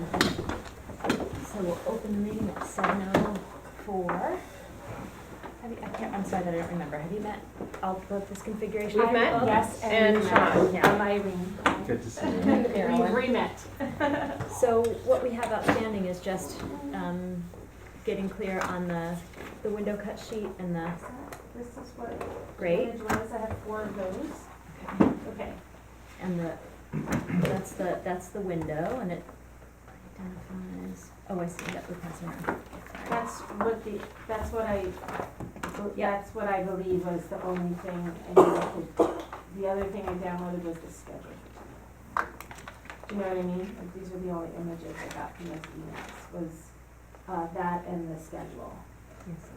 So we'll open the meeting at 7:04. I'm sorry that I don't remember. Have you met all about this configuration? We've met? Yes, And Sean, yeah. I'm Irene. Good to see you. We've re-met. So what we have outstanding is just getting clear on the window cut sheet and the, This is what great, image was. I have 4 of those. Okay. and that's the window, and it identifies, oh, I see, that we're passing around. Sorry. That's what I believe was the only thing I needed. The other thing I downloaded was the schedule. Do you know what I mean? Like, these are the only images I got from those emails, was that and the schedule. Yes,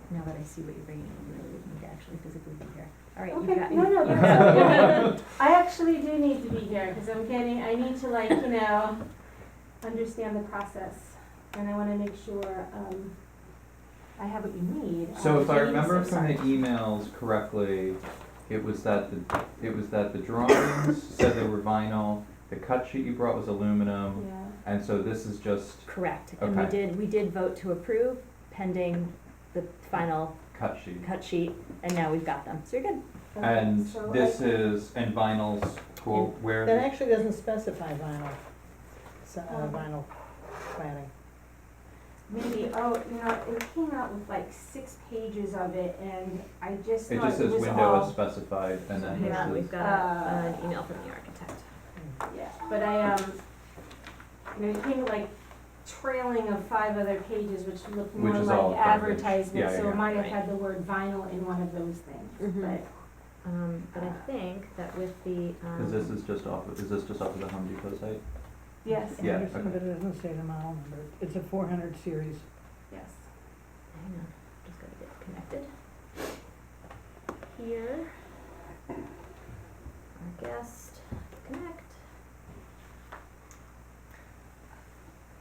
now that I see what you're bringing, you really need to actually physically be here. All right, Okay, you got, no, you that's got I actually do need to be here, because I need to, like, understand the process, and I wanna make sure, I have what you need. So if I James, remember I'm from sorry. the emails correctly, it was that the drawings said they were vinyl, the cut sheet you brought was aluminum, Yeah. and so this is just correct, and Okay. we did vote to approve pending the final cut sheet. cut sheet, and now we've got them, so you're good. Okay, And so this is, and vinyl's cool, where That is it? actually doesn't specify vinyl, vinyl cladding. Maybe, it came out with like 6 pages of it, and I just It thought just it says was window all. as specified, and then Hang on, this we've is, got an email from the architect. Yeah, but it came with like trailing of 5 other pages, which looked Which more is all like garbage. advertisement, Yeah, so yeah, it might have right. had the word vinyl in one of those things, Mhm. but. But I think that with the, is this just off of the Home Depot site? Yes. Yeah, Anderson, okay. but it doesn't say the model number. It's a 400 series. Yes. hang on, just gotta get connected. Here, our guest, connect.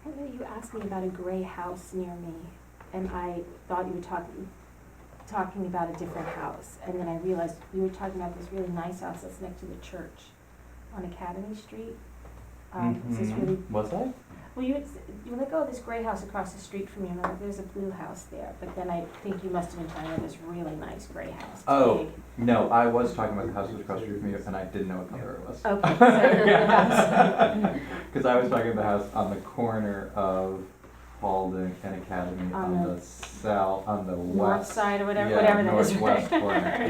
I know you asked me about a gray house near me, and I thought you were talking about a different house, and then I realized you were talking about this really nice house that's next to the church on Academy Street. It's this really, Was I? well, you were like, oh, this gray house across the street from you, and I'm like, there's a blue house there, but then I think you must have been talking about this really nice gray house. It's Oh. big. No, I was talking about the house that was across the street from you, and I didn't know what color it was. Okay, so your house. Because I was talking about the house on the corner of Halden and Academy On on the the south, on the North west. side or whatever, Yeah, whatever that is, northwest right? corner,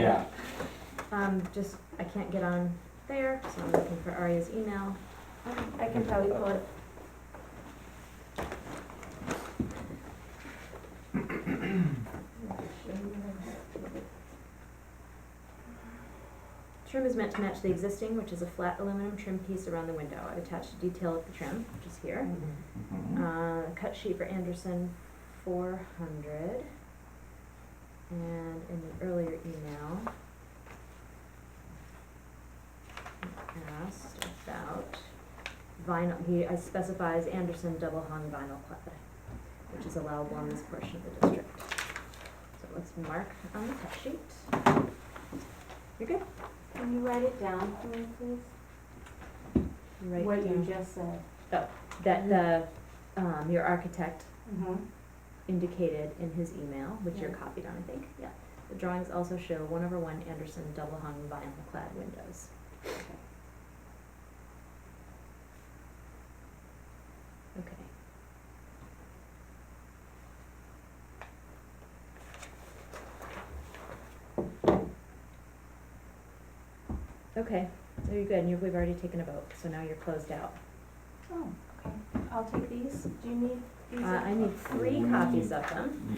yeah. Just, I can't get on there, so I'm looking for Aria's email. I can probably pull it. Trim is meant to match the existing, which is a flat aluminum trim piece around the window. I've attached a detail of the trim, which is here. Mhm. Cut sheet for Anderson, 400. And in the earlier email, he asked about vinyl, he specifies Anderson double hung vinyl clad, which is allowable on this portion of the district. So let's mark on the cut sheet. You're good? Can you write it down for me, please? Right What you down. just said. That the, your architect Mm-hmm. indicated in his email, which you're Yeah. copied on, I think, yeah. The drawings also show 1/1 Anderson double hung vinyl clad windows. Okay. Okay, so you're good, and we've already taken a vote, so now you're closed out. Oh, okay. I'll take these. Do you need these? I need 3 copies of them.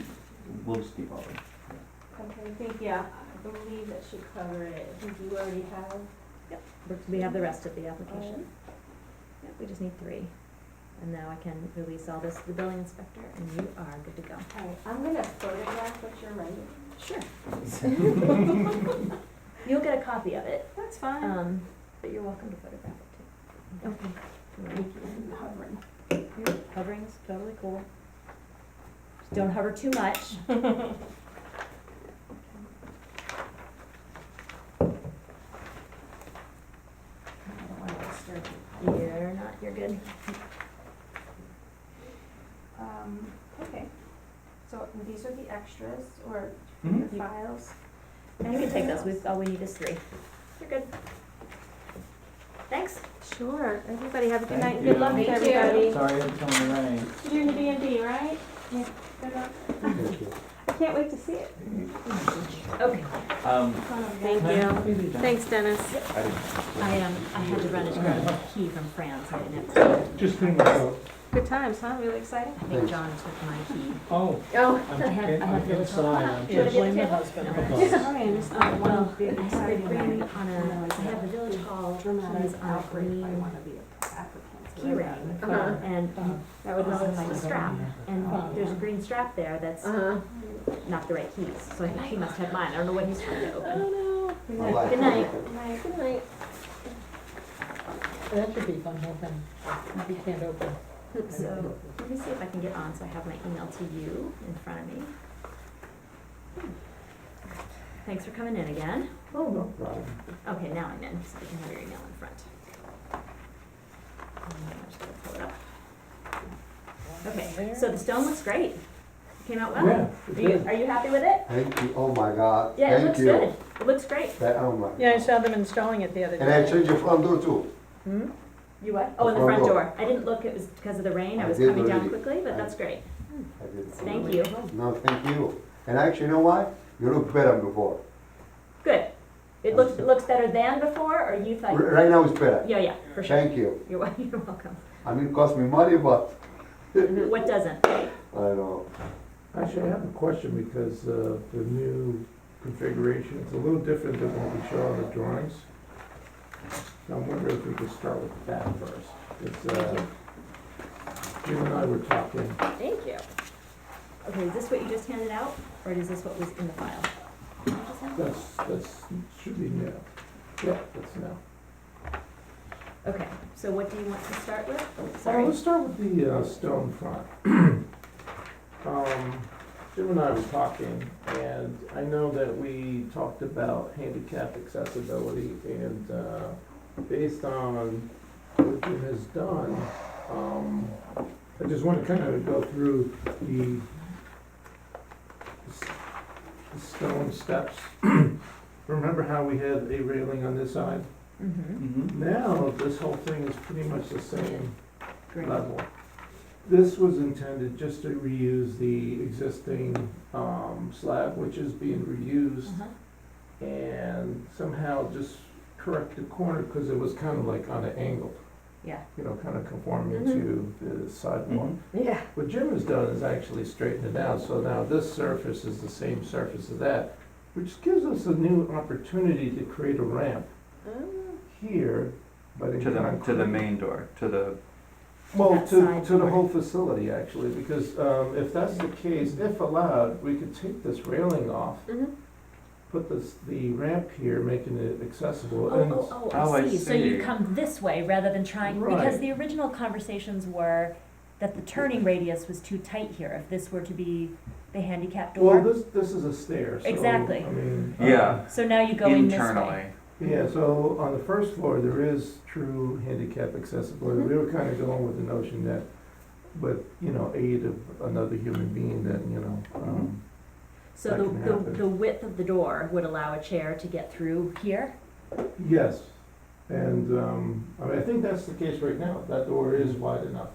We'll just keep all of them. Okay, I think, yeah, I believe that should cover it. I think you already have. We have the rest of the application. Yep, we just need 3. And now I can release all this to the building inspector, and you are good to go. All right, I'm gonna photograph what you're writing. Sure. You'll get a copy of it, That's fine. but you're welcome to photograph it too. Okay. Thank you for hovering. Hovering is totally cool. Just don't hover too much. I don't want to disturb you. You're not, you're good. these are the extras, or Mhm. the files. And you can take those, all we need is 3. You're good. Thanks. Sure, everybody have a good Thank night, and good luck you. with Thank you. everybody. Sorry I'm telling the rain. You're doing the B&B, right? Yeah. Good luck. I can't wait to see it. Okay. Thank you. Thanks, Dennis. I had to run to grab a key from Fran's, I didn't have to. Just clean myself. Good times, huh? Really exciting? I think John took my key. Oh, Oh. I have the inside. Yeah, blame the husband. Sorry, I just, Well, one big I have the exciting green event. on I have the village hall keys on a green key ring. And That would well, have it's been a nice. strap, and there's a green strap there that's not the right keys, so he must have mine, I don't know what he's trying to open. Oh, no. Good night. Good night. That should be fun, whole thing. You can't open. So, let me see if I can get on, so I have my email to you in front of me. Thanks for coming in again. Oh, no problem. Okay, now I'm in, so I can have your email in front. I'm just gonna pull it up. Okay, so the stone looks great. Came out well. Yeah, Are you happy with it? Thank you, oh my God, Yeah, it thank looks you. good. It looks great. Oh my. Yeah, I saw them installing it the other day. And I changed the front door too. Hmm? You what? Oh, in the front door. I didn't look, it was because of the rain. I I was did coming down already. quickly, but that's great. I did. Thank you. No, thank you. And actually, you know what? You look better than before. Good. It looks better than before, or you thought? Right now it's better. Yeah, for sure. Thank you. You're welcome. I mean, it cost me money, but What doesn't? I know. Actually, I have a question because the new configuration is a little different than what we show on the drawings. So I'm wondering if we could start with that first. It's, Jim and I were talking, Thank you. Okay, is this what you just handed out, or is this what was in the file? Did you just hand it? that's, should be new. Yeah, that's new. Okay, so what do you want to start with? Oh, So sorry. let's start with the stone front. Jim and I were talking, and I know that we talked about handicap accessibility, and based on what Jim has done, I just want to kind of go through the stone steps. Remember how we had a railing on this side? Mm-hmm. Now, this whole thing is pretty much the same Great. level. This was intended just to reuse the existing slab, which is being reused, Uh-huh. and somehow just correct the corner, because it was kind of like on an angle, Yeah. you know, kind of conforming Mhm. to the sidewalk. Yeah. What Jim has done is actually straightened it out, so now this surface is the same surface as that, which gives us a new opportunity to create a ramp here, but in To the concrete. main door, to the, Well, That side to the door. whole facility, actually, because if that's the case, if allowed, we could take this railing off, Mm-hmm. put the ramp here, making it accessible, Oh, and oh, Oh, I I see. So you see. come this way rather than trying, because Right. the original conversations were that the turning radius was too tight here, if this were to be the handicap well, door. this is a stair, so, Exactly. I mean. Yeah. So now you go in this internally. way. Yeah, so on the first floor, there is true handicap accessibility. Mhm. We were kind of going with the notion that, but, you know, aid of another human being that, you know, So That can happen. the width of the door would allow a chair to get through here? yes. And, I mean, I think that's the case right now. That door is wide enough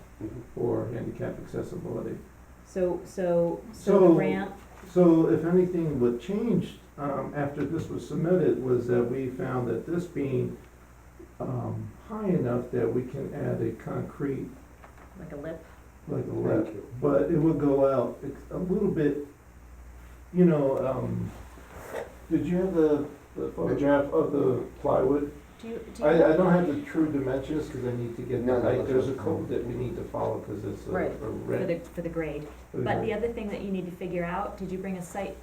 for handicap accessibility. So the So- ramp, So if anything, what changed after this was submitted was that we found that this being high enough that we can add a concrete, like a lip? like a Thank lip, you. but it would go out a little bit, you know, did you have the photograph of the plywood? Do you? I don't have the true dimensions because I need to get No, the no, height. that's There's a fine. code that we need to follow because it's Right. a For rent. the grade. But the other thing that you need to figure out, did you bring a site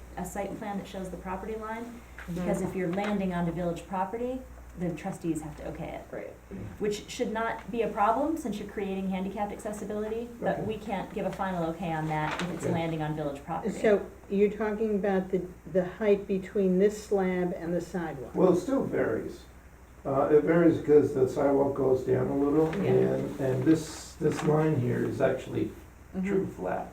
plan that shows the property line? Because if you're landing onto village property, the trustees have to okay it. Right. Which should not be a problem since you're creating handicapped accessibility, but Okay. we can't give a final okay on that if it's Okay. landing on village property. So you're talking about the height between this slab and the sidewalk? Well, it still varies. It varies because the sidewalk goes down a little Yeah. and this line here is actually Mhm. true flat.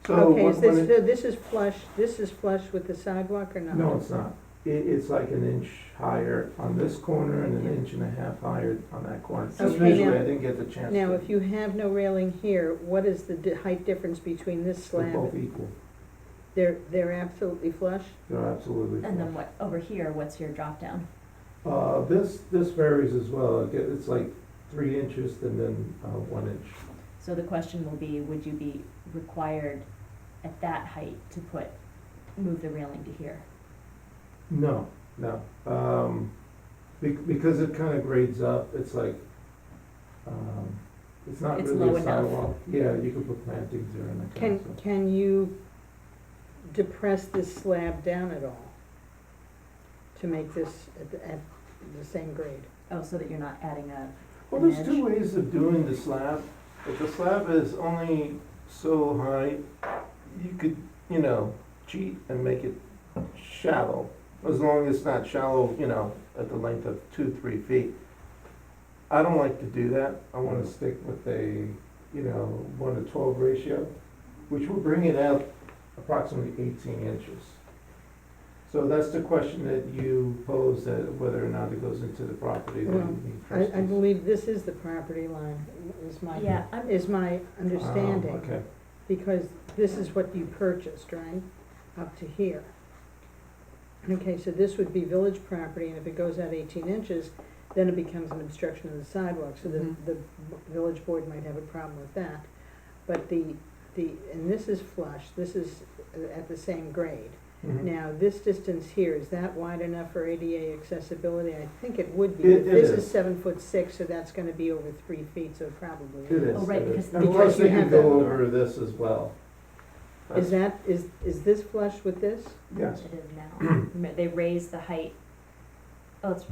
So Okay, what- is when it- this is flush with the sidewalk or not? No, it's not. It's like an inch higher on this corner and an inch and a half higher on that corner. Just Okay, visually, now- I didn't get the chance to. Now, if you have no railing here, what is the height difference between this They're slab? both equal. They're absolutely flush? They're absolutely. And then flush. what, over here, what's your drop down? This varies as well. It's like 3 inches and then 1 inch. So the question will be, would you be required at that height to move the railing to here? No. Because it kind of grades up, it's like, it's not It's really low a enough. sidewalk. Yeah, you could put plantings there and that kind of stuff. Can you depress this slab down at all? To make this at the same grade? Oh, so that you're not adding Well, an there's two edge? ways of doing the slab. If the slab is only so high, you could, cheat and make it shallow, as long as it's not shallow, at the length of 2-3 feet. I don't like to do that. I wanna stick with a, 1:12 ratio, which will bring it out approximately 18 inches. So that's the question that you posed, that whether or not it goes into the property that Well, you need I trustees. believe this is the property line, Yeah, is my Oh, understanding. okay. Because this is what you purchased, right? Up to here. Okay, so this would be village property, and if it goes out 18 inches, then it becomes an obstruction of the sidewalk, so Mhm. the village board might have a problem with that. But and this is flush, this is at the same grade. Mhm. Now, this distance here, is that wide enough for ADA accessibility? I think it would be. It This is. is 7'6", so that's gonna be over 3 feet, so probably. It is. Oh, right, it is. because- And because plus, you they have could go the- over this as well. Is this flush with this? Yes. It is now. They raised the height,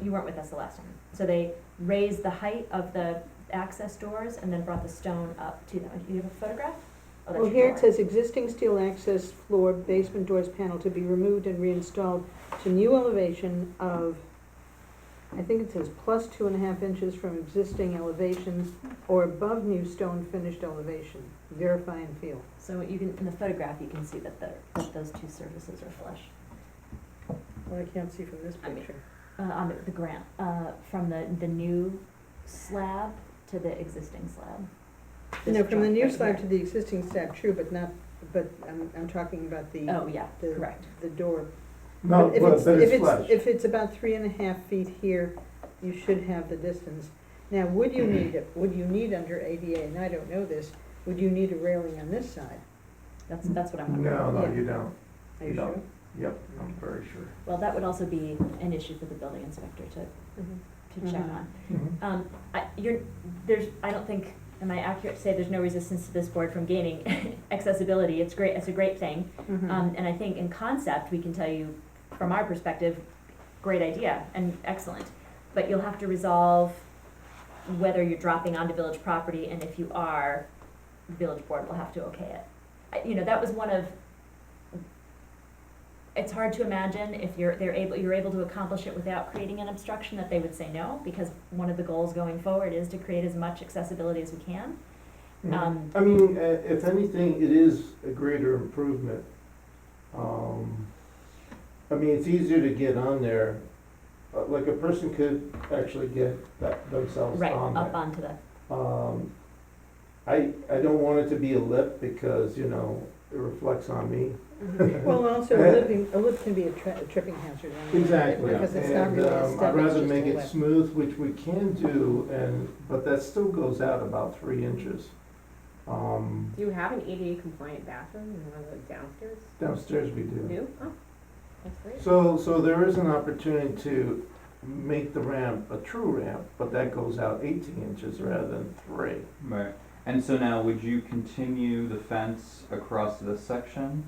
you weren't with us the last time. So they raised the height of the access doors and then brought the stone up to them. You have a photograph? Oh, that's Well, your here it door. says existing steel access floor basement doors panel to be removed and reinstalled to new elevation of, I think it says plus 2.5 inches from existing elevations or above new stone finished elevation. Verify and feel. So you can, in the photograph, you can see that those two surfaces are flush. Well, I can't see from this I mean, picture. On the grant, from the new slab to the existing slab. This No, from the jump new right slab here. to the existing slab, true, but I'm talking about the, Oh, yeah, the- correct. the door. No, But if but it's if flush. If it's about 3.5 feet here, you should have the distance. Now, would you need under ADA, and I don't know this, would you need a railing on this side? That's what I'm wondering. No, Yeah. you don't. Are you No. sure? Yep, I'm very sure. Well, that would also be an issue for the building inspector to check Mhm. on. I don't think, am I accurate to say there's no resistance to this board from gaining accessibility? It's great, it's a great thing. Mhm. And I think in concept, we can tell you, from our perspective, great idea and excellent. But you'll have to resolve whether you're dropping onto village property, and if you are, the village board will have to okay it. That was one of, it's hard to imagine if you're able to accomplish it without creating an obstruction, that they would say no, because one of the goals going forward is to create as much accessibility as we can. I mean, if anything, it is a greater improvement. I mean, it's easier to get on there, like a person could actually get themselves Right, on up there. onto the, I don't want it to be a lip because, it reflects on me. Well, also, a lip can be a tripping hazard. anyway, Exactly, Because it's not and, really a step, I'd it's rather just make a it lip. smooth, which we can do, but that still goes out about 3 inches. Do you have an ADA compliant bathroom in one of the downstairs? Downstairs we do. Do? Oh, that's great. So there is an opportunity to make the ramp a true ramp, but that goes out 18 inches rather than 3. Right. And so now, would you continue the fence across this section?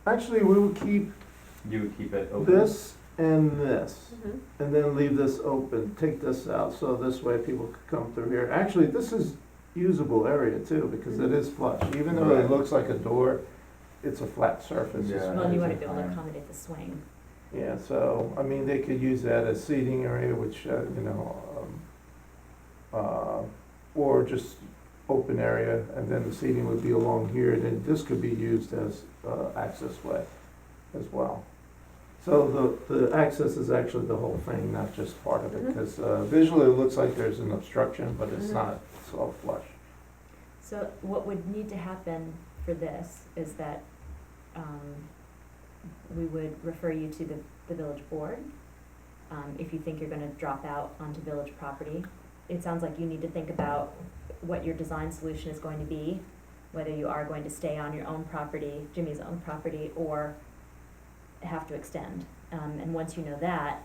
Actually, we would keep You would keep it open? this and this, Mhm. and then leave this open, take this out, so this way people could come through here. Actually, this is usable area too, because it is flush. Even though it Right. looks like a door, it's a flat surface. Yeah. well, you wanna Amazing. be able to accommodate the swing. Yeah, so, I mean, they could use that as seating area, which, or just open area, and then the seating would be along here, then this could be used as, access way as well. So the access is actually the whole thing, not just part of it, because, visually it looks like there's an obstruction, but it's not, it's all flush. So what would need to happen for this is that, we would refer you to the village board. If you think you're gonna drop out onto village property, it sounds like you need to think about what your design solution is going to be, whether you are going to stay on your own property, Jimmy's own property, or have to extend. And once you know that,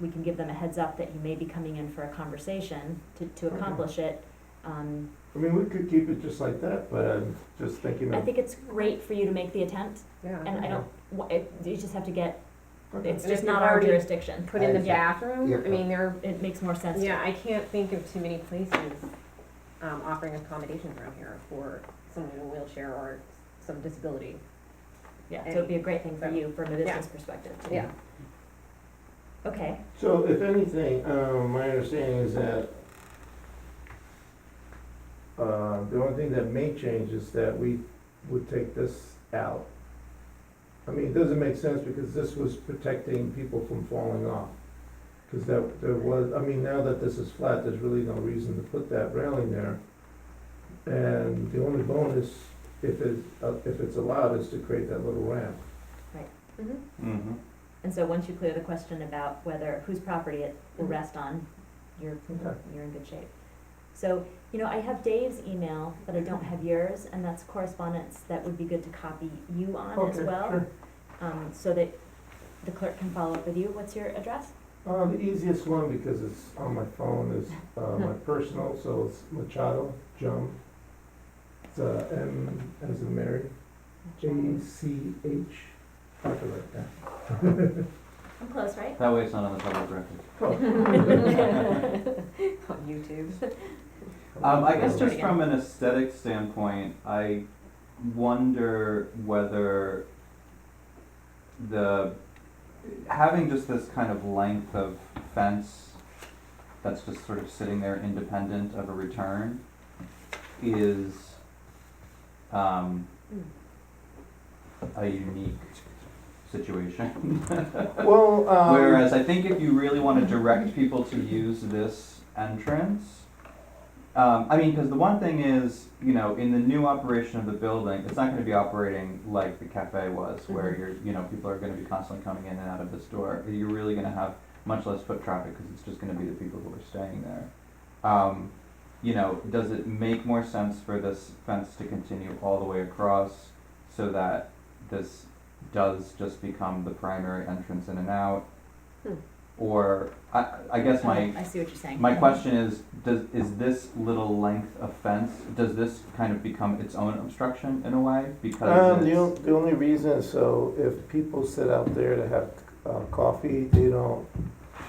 we can give them a heads up that you may be coming in for a conversation to accomplish it. I mean, we could keep it just like that, but I'm just thinking I of. think it's great for you to make the attempt, Yeah. and I don't, you just have to get, Okay. it's And if just you've not our already jurisdiction. Put in the Exactly. bathroom, Yep. I mean, there, It makes more sense to. yeah, I can't think of too many places, offering accommodations around here for someone in a wheelchair or some disability. Yeah, so it'd be a great thing for So, you from a business perspective too. Yeah. Okay, So if anything, my understanding is that, the only thing that may change is that we would take this out. I mean, it doesn't make sense because this was protecting people from falling off. Cause there was, I mean, now that this is flat, there's really no reason to put that railing there. And the only bonus, if it's allowed, is to create that little ramp. Mm-hmm. Mm-hmm. and so once you clear the question about whether, whose property it will Mhm. rest on, you're Okay. in good shape. So, you know, I have Dave's email, but I don't have yours, and that's correspondence that would be good to copy you on as Okay, well. sure. So that the clerk can follow up with you. What's your address? The easiest one, because it's on my phone, is, my personal, so it's Machado, Jum. It's, M as in Mary, A-C-H, something like that. I'm close, right? That way it's not on the public record. On YouTube. I guess Let's do it just again. from an aesthetic standpoint, I wonder whether having just this kind of length of fence that's just sort of sitting there independent of a return is, a unique situation. Well, Whereas I think if you really want to direct people to use this entrance, I mean, because the one thing is, you know, in the new operation of the building, it's not going to be operating like the cafe was, where people are going to be constantly coming in and out of this door. You're really going to have much less foot traffic because it's just going to be the people who are staying there. Does it make more sense for this fence to continue all the way across so that this does just become the primary entrance in and out? Or, I guess I see what you're saying. my question is this little length of fence, does this kind of become its own obstruction in a way? Because it's, the only reason, so if people sit out there to have, coffee, they don't,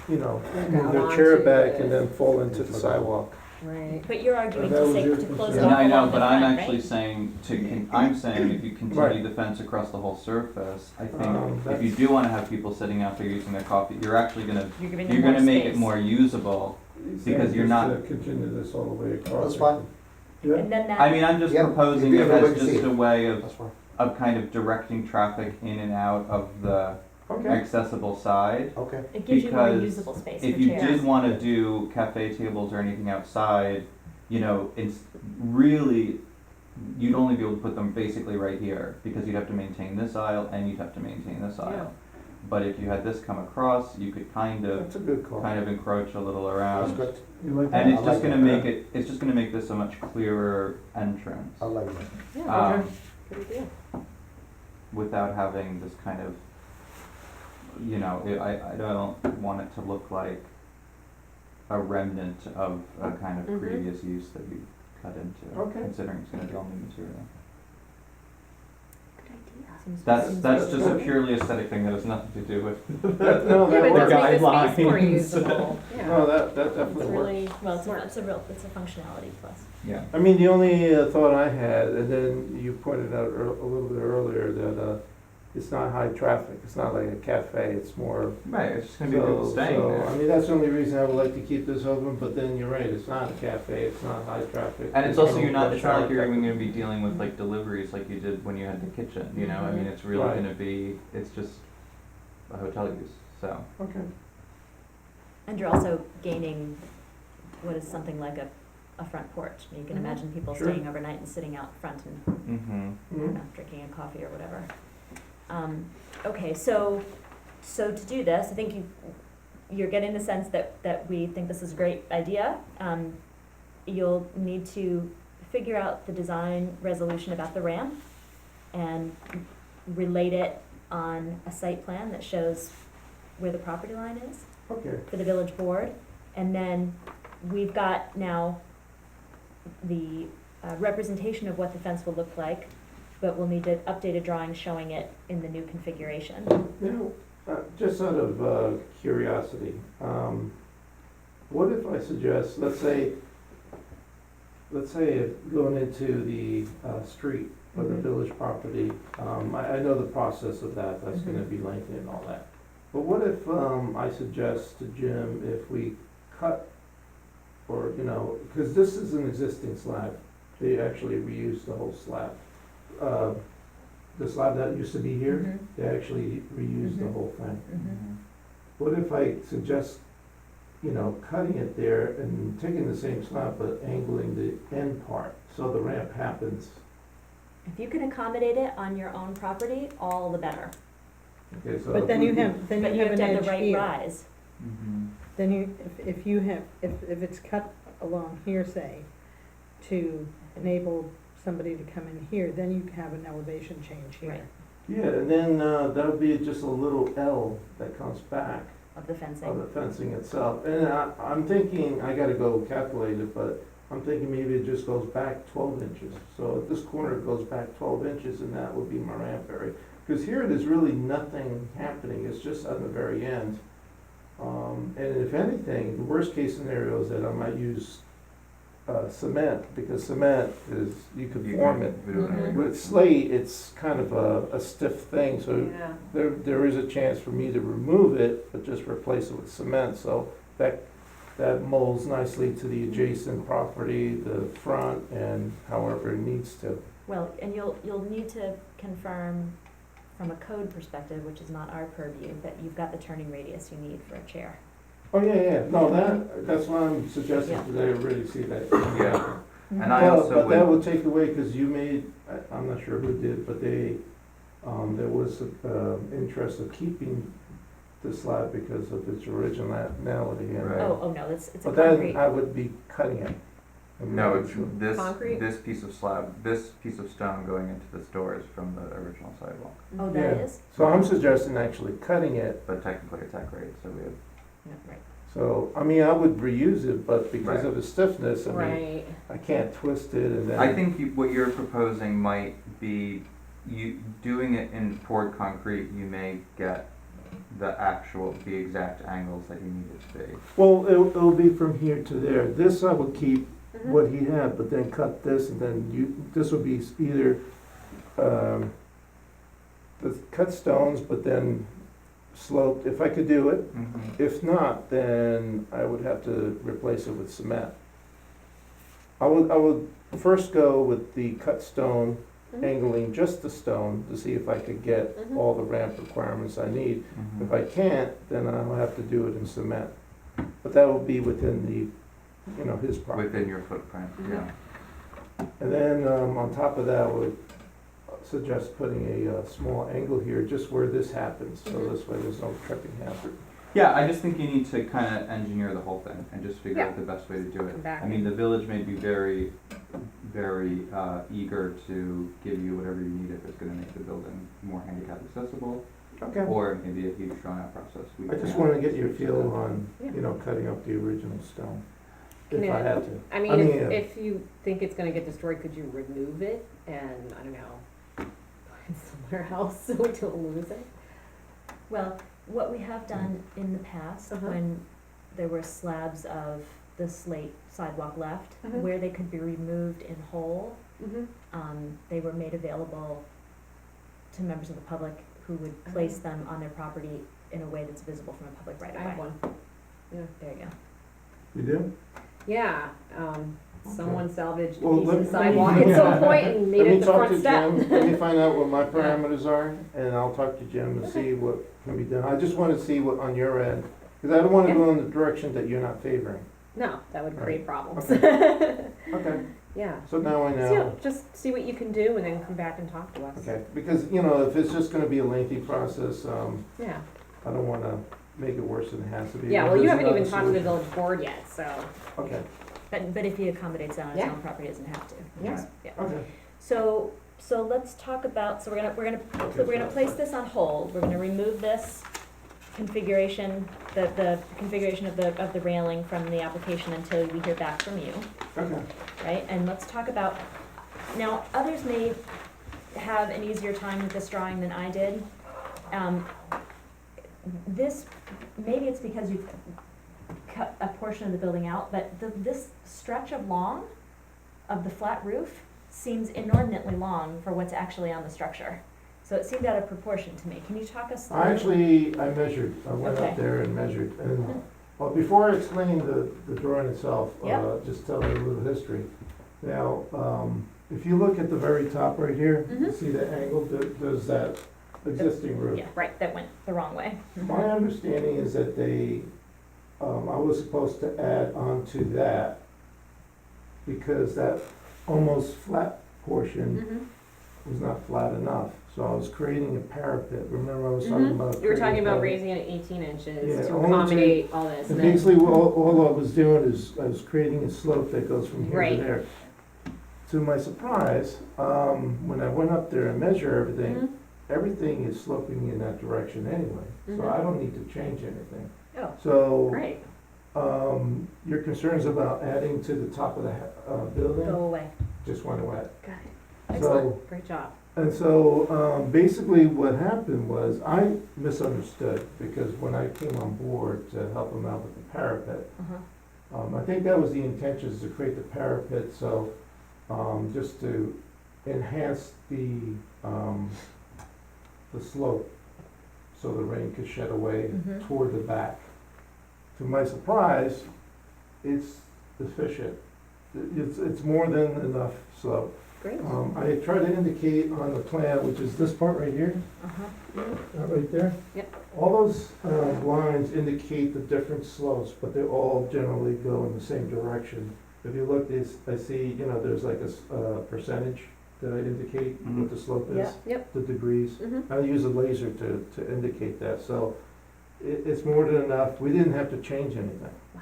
move their chair onto back it. and then fall into the sidewalk. Right. But you're arguing That to was say, your to close it concern. off I know, along the but I'm front, actually right? saying I'm saying if you continue Right. the fence across the whole surface, I think if That's- you do wanna have people sitting out there using their coffee, you're actually gonna, You're giving you're them more gonna make it space. more usable. Because you're not- Continue this all the way across. That's fine. Yeah, And then that. I mean, I'm just Yeah, proposing you it can as look and just see. a way That's fine. of kind of directing traffic in and out of the okay, accessible side. Okay. It gives you more Because usable space for If you chairs. did wanna do cafe tables or anything outside, it's really, you'd only be able to put them basically right here, because you'd have to maintain this aisle and you'd have to maintain this aisle. But if you had this come across, you could kind that's a good call. of encroach a little That's around. good. You like that? And it's I just like gonna that. it's just gonna make this a much clearer entrance. I like that. Yeah, Um, good idea. without having this kind of, I don't want it to look like a remnant of a kind of Mhm. previous use that you cut into, Okay. considering it's gonna be all new material. Good idea. Seems- That's seems just reasonable. a purely aesthetic thing that has nothing to do with. No, Yeah, that but it works. does make the space more guidelines. usable. Yeah. No, that It's definitely works. really Well, smart. it's a functionality plus. Yeah. I mean, the only thought I had, and then you pointed out a little bit earlier that it's not high traffic, it's not like a cafe, it's more. Right, it's just gonna be people staying I there. mean, that's the only reason I would like to keep this open, but then you're right, it's not a cafe, it's not high traffic. And it's there's also, no you're not, it's not like you're rush hour even gonna be dealing with like deliveries like you did when you had the kitchen, you know, I mean, it's really Right. gonna be, it's just a hotel use, so. traffic. Okay. And you're also gaining what is something like a front porch. You can Mhm. imagine people Sure. staying overnight and sitting out front and, Mm-hmm. I don't know, drinking a coffee or whatever. Okay, so to do this, I think you're getting the sense that we think this is a great idea. You'll need to figure out the design resolution about the ramp and relate it on a site plan that shows where the property line is Okay, for the village board. And then we've got now the representation of what the fence will look like, but we'll need to update a drawing showing it in the new configuration. now, just out of curiosity, what if I suggest, let's say if going into the street or the Mhm. village property, I know the process of that, that's gonna Mhm. be lengthy and all that. But what if I suggest to Jim if we cut, or, you know, because this is an existing slab, they actually reused the whole slab. The slab that used to be here, they actually reused the Mhm. whole thing. Mhm. What if I suggest, you know, cutting it there and taking the same slab but angling the end part so the ramp happens? If you can accommodate it on your own property, all the better. Okay, so. But if then we you could- have, then But you you have have an to have edge the right here. rise. Mm-hmm. Then you, if you have, if it's cut along here, say, to enable somebody to come in here, then you have an elevation change here. Right. Yeah, and then that would be just a little L that comes back Of the of fencing. the fencing itself. And I'm thinking, I gotta go calculate it, but I'm thinking maybe it just goes back 12 inches. So at this corner, it goes back 12 inches, and that would be my ramp area. Because here, there's really nothing happening, it's just on the very end. And if anything, the worst case scenario is that I might use cement, because cement is, you could form it. Mhm. With slate, it's kind of a stiff thing, so Yeah. there is a chance for me to remove it, but just replace it with cement, so that molds nicely to the adjacent property, the front, and however it needs to. Well, and you'll need to confirm from a code perspective, which is not our purview, that you've got the turning radius you need for a chair. Oh, yeah, no, that's what I'm suggesting, Yeah. because I already see that. Yeah, and I Well, also but that would, would take away, because you made, I'm not sure who did, but there was interest of keeping the slab because of its originality, and. Right. Oh, no, it's a But then concrete. I would be cutting it. I'm no, not it's sure. Concrete? this piece of slab, this piece of stone going into this door is from the original sidewalk, Oh, that Yeah. is? So I'm suggesting actually cutting it, but technically it's at grade, so we have. Yeah, right. so, I mean, I would reuse it, but because Right. of its stiffness, I mean, Right. I can't twist it and then. I think what you're proposing might be, you, doing it in poured concrete, you may get the exact angles that you need it to be. Well, it'll be from here to there. This I would keep Mhm. what he had, but then cut this and then this would be either, the cut stones, but then sloped, if I could do it. Mm-hmm. If not, then I would have to replace it with cement. I would first go with the cut stone, Mhm. angling just the stone to see if I could get Mhm. all the ramp requirements I need. Mm-hmm. If I can't, then I'll have to do it in cement. But that will be within his property. Within your footprint, Mhm. yeah. And then, on top of that, I would suggest putting a small angle here, just where this happens, so Mhm. this way there's no tripping hazard. Yeah, I just think you need to kind of engineer the whole thing and just figure Yeah. out the best way to do it. Come back. I mean, the village may be very, very eager to give you whatever you need if it's gonna make the building more handicap accessible, Okay. or maybe a huge drawn out process. We I just can't- wanted to get your feel on, Yeah. cutting up the original stone, Can if I it- had to. I mean, I mean, if you think it's gonna get destroyed, could you remove it and, I don't know, find somewhere else so we don't lose it? Well, what we have done in the past, Uh-huh. when there were slabs of the slate sidewalk left, Mhm. where they could be removed in whole, Mm-hmm. they were made available to members of the public who would place them on their property in a way that's visible from a public right I of way. have one. Yeah. There you go. You do? Yeah, someone salvaged a Well, piece of let- the sidewalk at some point and made it the front step. Let me find out what my parameters are, and I'll talk to Jim and see what can be done. I just wanna see what on your end, cause I don't wanna go in the direction that you're not favoring. No, that would create problems. Okay, Yeah. so now I So, know. just see what you can do and then come back and talk to us. Okay, because, you know, if it's just gonna be a lengthy process, Yeah. I don't wanna make it worse than it has to be. Yeah, well, you There's haven't even another talked to the solution. village board yet, so, Okay, But if he accommodates that on his Yeah. own property, he doesn't have to. Yeah. Yeah. okay. So let's talk about, so we're gonna place this on hold, we're gonna remove this configuration, the configuration of the railing from the application until we hear back from you, Okay. right? And let's talk about, now, others may have an easier time with this drawing than I did. This, maybe it's because you've cut a portion of the building out, but this stretch of long of the flat roof seems inordinately long for what's actually on the structure. So it seemed out of proportion to me. Can you talk us through? I measured, I went Okay. up there and measured, and, well, before I explain the drawing itself, Yep. just tell you a little history. Now, if you look at the very top right here, you Mhm. see the angle, there's that existing roof. Yeah, right, that went the wrong way. My understanding is that they, I was supposed to add on to that, because that almost flat portion Mhm. was not flat enough. So I was creating a parapet, remember I was talking Mhm. about? you were talking creating about a- raising it 18 inches Yeah, to only to- accommodate all this. And And then, basically, all I was doing is, I was creating a slope that goes from here Right. to there. To my surprise, when I went up there and measured everything, Mhm. everything is sloping in that direction anyway, so Mhm. I don't need to change anything. Oh, So, great. your concerns about adding to the top of the, building go away. just went away. Got it. So, Excellent. Great job. and so, basically what happened was I misunderstood, because when I came on board to help him out with the parapet, Uh-huh. I think that was the intention, is to create the parapet, so, just to enhance the slope, so the rain could shed away Mhm. toward the back. To my surprise, it's efficient. It's more than enough slope. Great. I tried to indicate on the plan, which is this part right here, Uh-huh. right there. Yep. All those lines indicate the different slopes, but they all generally go in the same direction. If you look, I see, you know, there's like a percentage that I indicate what the slope is. Yeah. Yep. The degrees. Mm-hmm. I use a laser to indicate that, so it's more than enough. We didn't have to change anything. Wow.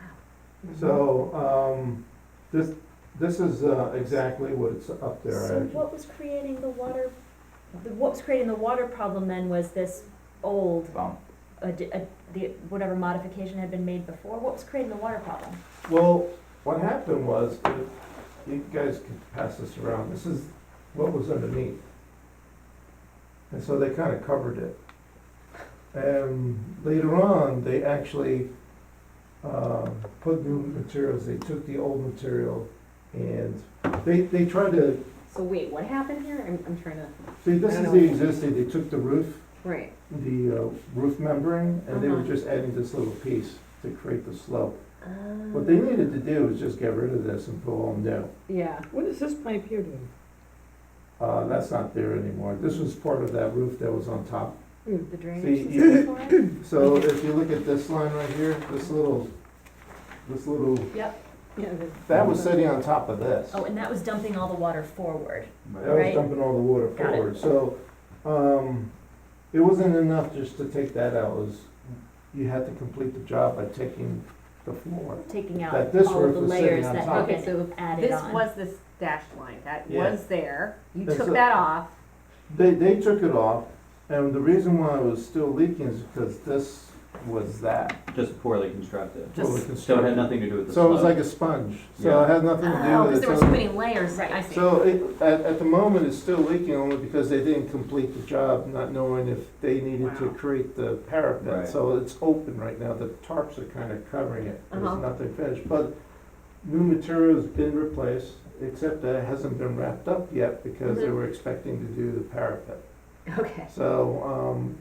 So, this is exactly what it's up there. So actually. what was creating the water, what was creating the water problem then was this old, Bump. whatever modification had been made before? What was creating the water problem? Well, what happened was, you guys can pass this around, this is what was underneath. And so they kind of covered it. And later on, they actually put new materials, they took the old material and they tried to, So wait, what happened here? I'm trying to. see, this I is don't the know. existing, they took the roof, Right. the roof membrane, and they were Uh-huh. just adding this little piece to create the slope. What they needed to do was just get rid of this and put all new. Yeah. What is this pipe here doing? That's not there anymore. This was part of that roof that was on top. The See, drainage you- system for it? So if you look at this line right here, this little, Yep. Yeah, that was sitting on top of this. Oh, and that was dumping all the water forward. That was right. dumping all the water Got it. forward. So, it wasn't enough just to take that out. It was, you had to complete the job by taking the floor. Taking out That this all of roof the was sitting layers on that top. had Okay, so been added this on. was this dashed line. That Yeah. was there. You That's took a- that off. They took it off, and the reason why it was still leaking is because this was that. Just poorly constructed. Fully So it had constructed. nothing to do with the So it was slope. like a sponge, so Yeah. it had nothing to do Oh, with because it. there were So- so many layers. Right. I see. So at the moment, it's still leaking only because they didn't complete the job, not knowing if they needed to Wow. create the parapet. Right. So it's open right now, the tarps are kind of covering it, there's Uh-huh. nothing finished. But new material's been replaced, except that it hasn't been wrapped up yet because they Mhm. were expecting to do the parapet. Okay. So,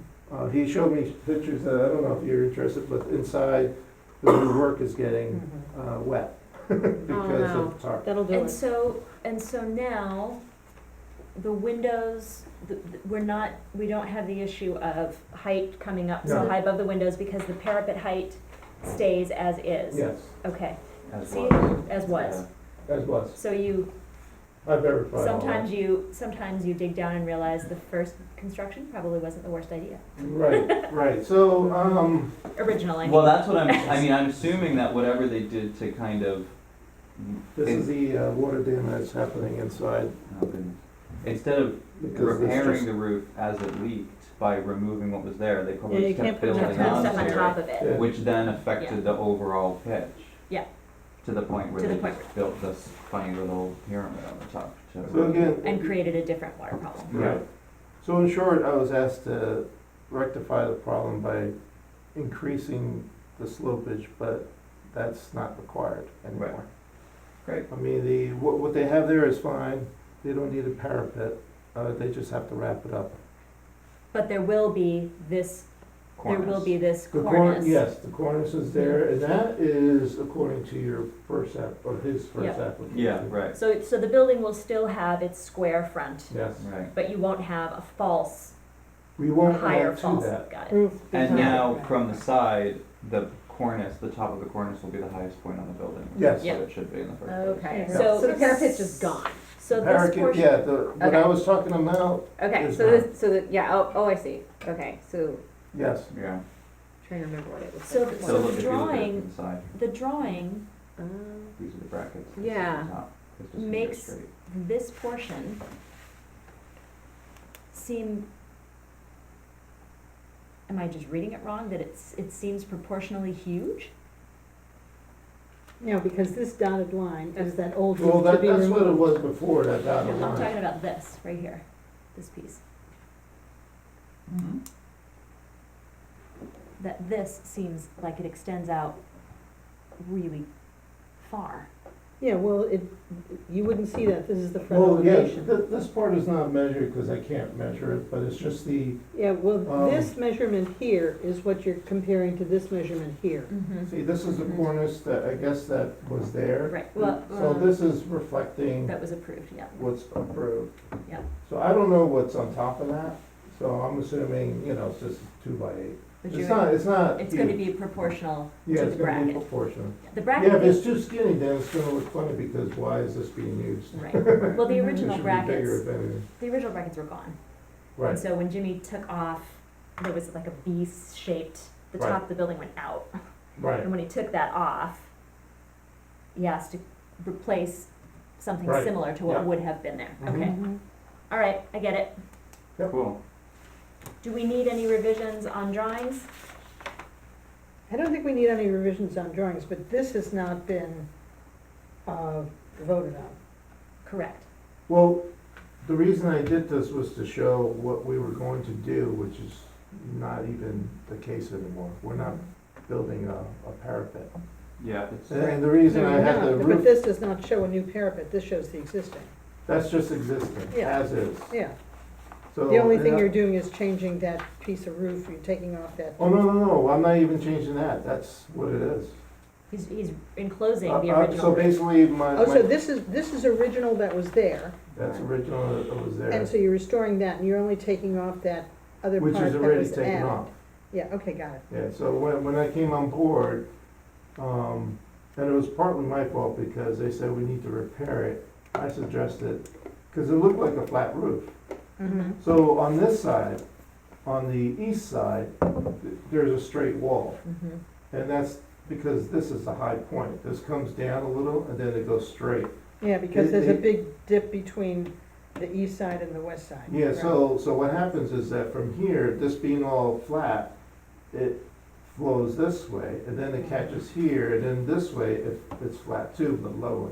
he showed me pictures that, I don't know if you're interested, but inside, the new work is getting, wet because no. of tar. That'll do And it. so now, the windows, we don't have the issue of height coming up so No. high above the windows because the parapet height stays as is. Yes, Okay, As see, was. as was. as was. So you, I verified all that. sometimes you dig down and realize the first construction probably wasn't the worst idea, Right, right, so, originally. Well, that's what I'm assuming that whatever they did to kind of, this is the, water dam that's happening inside. oh goodness, instead of Because it's repairing just- the roof as it leaked by removing what was there, they Yeah, probably you kept can't put You building put on stuff on to top it, of it. Yeah. which then affected Yeah. the overall pitch. Yeah. To the point where To the they point just built this funny little pyramid on the top to. So again. And created a different water problem. Right. So in short, I was asked to rectify the problem by increasing the slopage, but that's not required anymore. Great. I mean, what they have there is fine, they don't need a parapet, they just have to wrap it up. But there will be this The cornice. yes, the cornice is there, and that is according to your first or his first Yep. application. Yeah, right, So the building will still have its square front, Yes, right. but you won't have a false, we won't higher add to false, that. got it. Roof And behind. now, Right. from the side, the cornice, the top of the cornice will be the highest point on the building. Yes. That's what it should be in the first place. Okay, Yeah. so the parapet's just gone. So this Parakeet, portion, yeah, what I Okay. was talking about, Okay, It's so not. this, so that, yeah, oh, I see. Okay, so, yes, Yeah, trying to remember what it was. So like. the- so look, the if you look at it drawing- from the side, the drawing, these are the brackets. This is Yeah. the top. It's just gonna go Makes- straight. this portion seem, am I just reading it wrong, that it seems proportionally huge? No, because this dotted line is that old well, roof to be that's what it removed. was before, that dotted I'm line. talking about this, right here, this piece. Mhm. That this seems like it extends out really far. Yeah, well, you wouldn't see that, this is the front Well, yeah, elevation. this part is not measured, cause I can't measure it, but it's just the, Yeah, well, Um, this measurement here is what you're comparing to this measurement here. see, this is the cornice that, I guess that was there. Right, well, So this is reflecting that was approved, yeah. what's approved. Yeah. So I don't know what's on top of that, so I'm assuming, it's just 2x8. But It's you're- not, it's not It's gonna huge. be proportional Yeah, to it's the gonna be bracket. proportional. The Yeah, bracket if it's is, too skinny, then it's gonna look funny, because why is this being used? right, well, the It original should be bigger brackets, if anything. the original brackets were gone. And Right, so when Jimmy took off, there was like a V-shaped, the Right. top of the building went out. right, And when he took that off, he asked to replace something Right. similar to what Yeah. would have been there. Mhm. Okay, Mhm. all right, I get it. Cool. Do we need any revisions on drawings? I don't think we need any revisions on drawings, but this has not been, voted on. Correct. well, the reason I did this was to show what we were going to do, which is not even the case anymore. We're not building a parapet. Yeah, it's, And the reason No, I you're had the not, but roof, this does not show a new parapet, this shows the existing. that's just existing, Yeah. as is. Yeah, So. the only thing and I- you're doing is changing that piece of roof, you're taking off that. Oh, no, I'm not even changing that, that's what it is. He's enclosing the So original roof. basically, my, Oh, so this is original that was there, that's original that was there, and so you're restoring that, and you're only taking off that other part which that is was already added. taken off. Yeah, okay, got it. Yeah, so when I came on board, and it was partly my fault because they said we need to repair it, I suggested, because it looked like a flat roof. Mm-hmm. So on this side, on the east side, there's a straight wall. Mhm. And that's because this is the high point. This comes down a little and then it goes straight. Yeah, because It- there's a it- big dip between the east side and the west side. Yeah, Right. so what happens is that from here, this being all flat, it flows this way, and then it catches here, and then this way, it's flat too, but lower.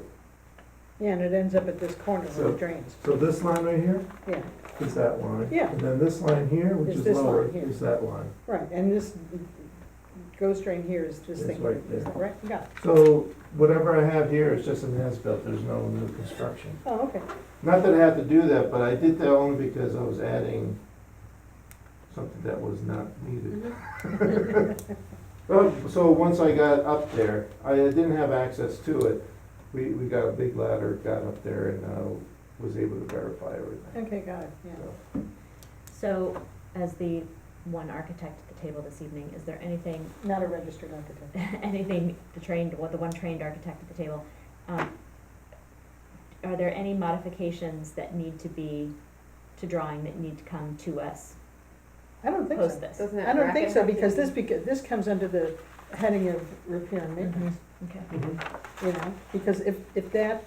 Yeah, and it ends up at this corner where So- it drains, So this line right here yeah, is that line. Yeah. And then this line here, which Is is this lower, line here. is that line. right, and this ghost drain here is this It's thing, right is there. that right? Got it. So whatever I have here is just an as-built, there's no new construction. Oh, okay, Not that I had to do that, but I did that only because I was adding something that was not needed. Well, so once I got up there, I didn't have access to it. We got a big ladder, got up there and, was able to verify everything. Okay, got it, yeah. So, So, as the one architect at the table this evening, is there anything, Not a registered architect. anything, the one trained architect at the table, are there any modifications that need to be, to drawing, that need to come to us I don't think post so. this? Doesn't that I don't think bracket so, have to because be- this comes under the heading of repair and maintenance, Okay. mhm. you know? Because if that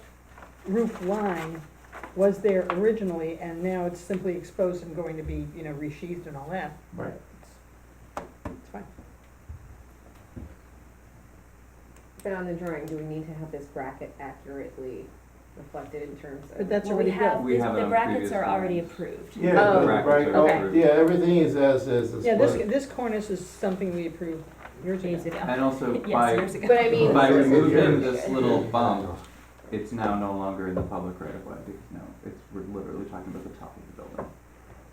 roof line was there originally and now it's simply exposed and going to be, you know, resheathed and all that, Right. it's fine. But on the drawing, do we need to have this bracket accurately reflected in terms of? But that's Well, we already have, built. We have it the on brackets previous are already drawings. approved. Yeah, Oh. the Brackets right, are oh, approved. yeah, everything is as is. It's Yeah, what- this cornice is something we approved years Years ago. ago. And also Yes, by, years ago. But I mean. by this is- removing this little bump, it's now no longer in the public right of way, because now we're literally talking about the top of the building.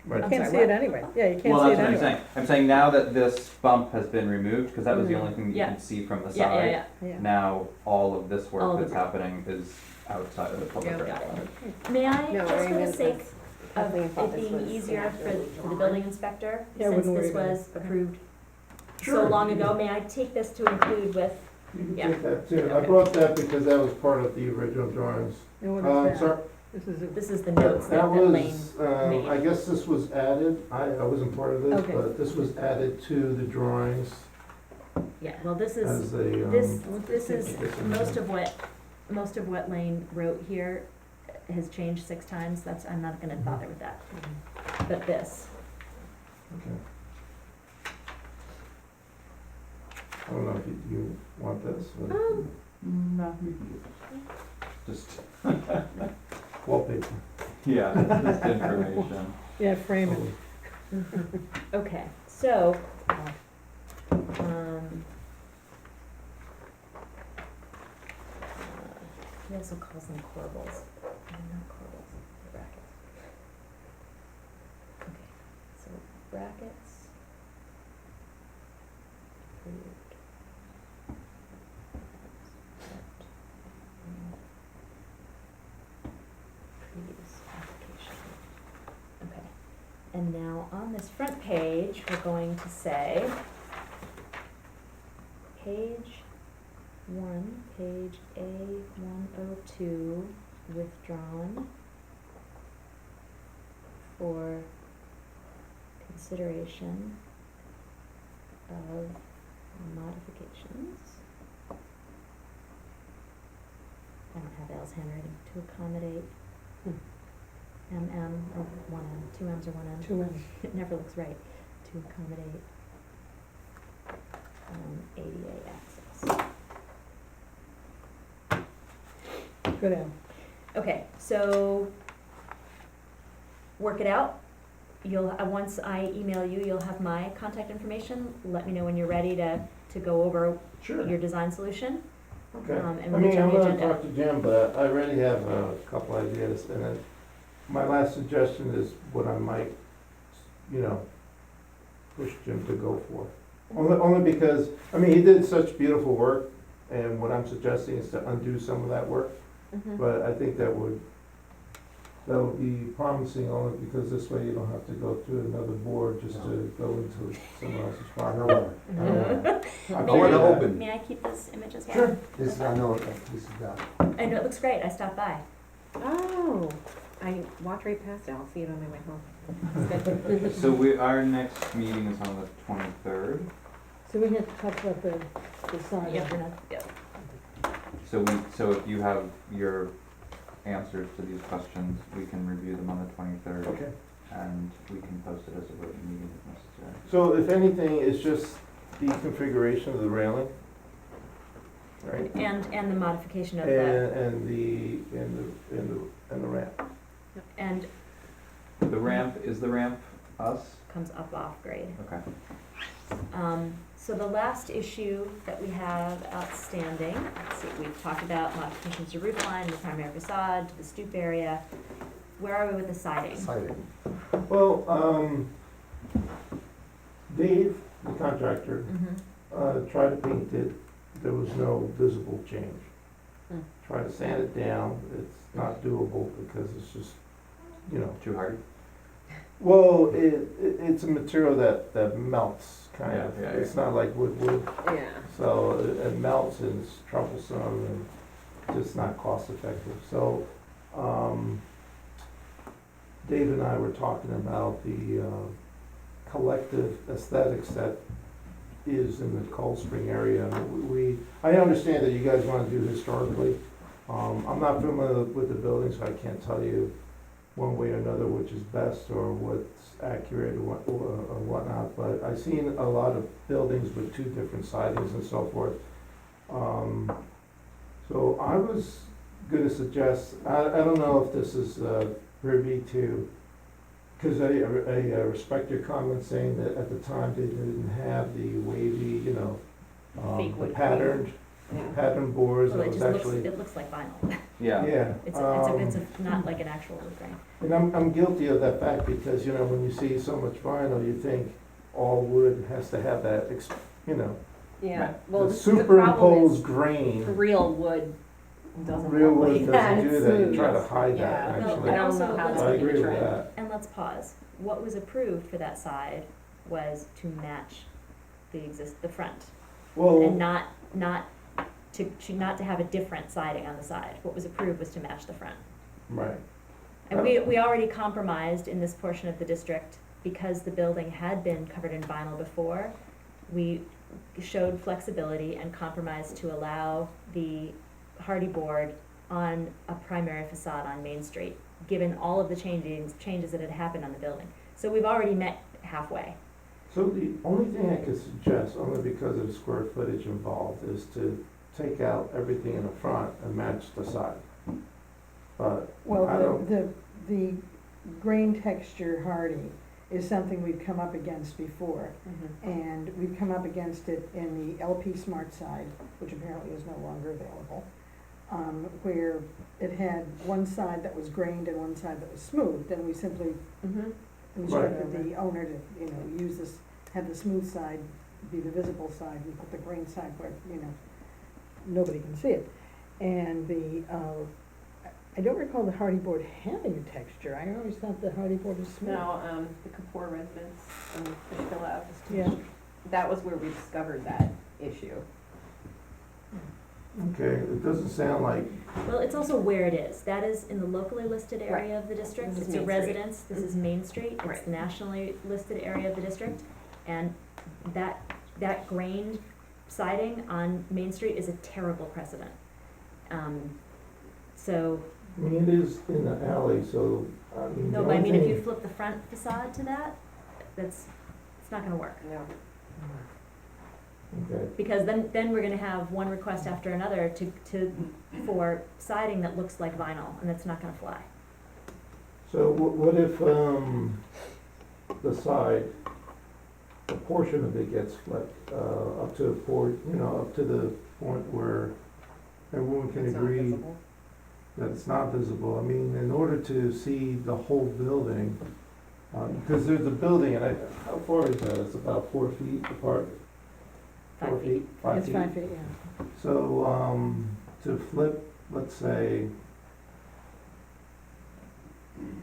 Right. You I'm can't sorry, see it what? anyway, yeah, you can't see it Well, anyway. that's what I'm saying. I'm saying now that this bump has been removed, because that was the Mhm. only thing that you Yeah. can see from the Yeah, side. Yeah. Now, all of this All work of that's it. happening is outside of the public Yeah, right got of way. May I, No, just I for the meant sake this- of Kathleen thought it this being was easier for inaccurately the building inspector, Yeah, I since wouldn't worry this about it. was Okay. approved so Sure. long ago, may I take this to include with, You can Yeah. take that too. I Okay. brought that because that was part of the original drawings. And what I'm is that? sorry, This is a, this is the notes that that Lane, was, made. I guess this was added, I wasn't part of this, Okay. but this was added to the drawings yeah, well, this is, as a, this is, This is- most of what Lane wrote here has changed 6 times, that's, I'm not gonna bother with that. But this, okay. I don't know if you want this, or No, we can do this. Just, wallpaper. yeah, just information. yeah, frame it. okay, so, he also calls them corbels, they're not corbels, they're brackets. Okay, so brackets. Approved. Previous application. Okay, and now on this front page, we're going to say, page 1, page A102, withdrawn for consideration of modifications. I don't have Al's handwriting, to accommodate MM or 1M, 2 M's or 1 M. 2 M's. It never looks right, to accommodate ADA access. Good Al. Okay, so work it out. You'll, once I email you, you'll have my contact information. Let me know when you're ready to go over Sure. your design solution. Okay. and I we'll mean, get you on I'm the gonna agenda. talk to Jim, but I already have a couple ideas, and then my last suggestion is what I might, you know, push Jim to go for. Only because, I mean, he did such beautiful work, and what I'm suggesting is to undo some of that work, Mhm. but I think that would be promising only because this way you don't have to go through another board just to go into someone else's I property. know it. I don't want- I May want to I- open. May I keep this image as well? Sure. This is, I know, this is that. I know, it looks great, I stopped by. Oh, I walked right past it, I'll see it on my way home. So our next meeting is on the 23rd, So we have to talk about the sign. Yeah, we're not, yeah. so if you have your answers to these questions, we can review them on the 23rd. Okay. And we can post it as a voting meeting if necessary. So if anything, it's just the configuration of the railing, right? And the modification of And the, and the ramp. and The ramp, is the ramp us? comes up off grade. Okay. So the last issue that we have outstanding, let's see, we've talked about modifications to roof line, the primary facade, to the stoop area. Where are we with the siding? Exciting. Well, Dave, the contractor, Mm-hmm. tried to paint it, there was no visible change. Hmm. Try to sand it down, it's not doable because it's just, you know. Too hard? Well, it's a material that melts, kind Yeah, of. yeah, It's not like wood, Yeah. so it melts and it's troublesome and just not cost effective. So, Dave and I were talking about the collective aesthetics that is in the Cold Spring area. I understand that you guys wanna do historically. I'm not familiar with the building, so I can't tell you one way or another which is best or what's accurate or whatnot, but I've seen a lot of buildings with two different sidings and so forth. So I was gonna suggest, I don't know if this is privy to, because I respect your comment saying that at the time they didn't have the wavy, you know, Fake the wood patterned Yeah. boards, Well, that it was just looks, actually, it looks like vinyl. Yeah. yeah. It's not like an actual wood grain. And I'm guilty of that fact because, you know, when you see so much vinyl, you think all wood has to have that, you know, Yeah, well, the the superimposed problem grain. is real wood doesn't Real look wood like that, doesn't do it's that, you smooth. try to hide Yeah. that, No, actually. I don't also, know how let's- I that's agree gonna with trend. that. And let's pause. What was approved for that side was to match the front, and Well, not to have a different siding on the side. What was approved was to match the front. right, And we already compromised in this portion of the district, because the building had been covered in vinyl before. We showed flexibility and compromised to allow the hardy board on a primary facade on Main Street, given all of the changes that had happened on the building. So we've already met halfway. so the only thing I could suggest, only because of the square footage involved, is to take out everything in the front and match the side. But, Well, I don't- the grain texture hardy is something we've come up against before. Mhm. And we've come up against it in the LP Smart side, which apparently is no longer available, where it had one side that was grained and one side that was smooth. Then we simply Mhm. instructed the owner to, you know, use this, have the smooth side be the visible side and put the grain side where, you know, nobody can see it. And I don't recall the hardy board having a texture. I always thought the hardy board was smooth. No, the Kapoor residence on Fishkill Ave. Yeah. That was where we discovered that issue. okay, it doesn't sound like, Well, it's also where it is. That is in the locally listed Right. area of the district. This is It's a Main Street. residence. This is Main Street. It's Right. the nationally listed area of the district. And that grained siding on Main Street is a terrible precedent. So, I mean, it is in the alley, so, I mean, the no, but I only mean, if thing- you flip the front facade to that, it's not gonna work. No. Okay, Because then we're gonna have one request after another for siding that looks like vinyl, and that's not gonna fly. so what if, the side, a portion of it gets flipped, up to up to the point where everyone can It's not agree visible. that it's not visible. I mean, in order to see the whole building, because there's a building, and how far is that? It's about 4 feet apart? 4 feet? 5 It's feet? 5 feet, yeah. So, to flip, let's say,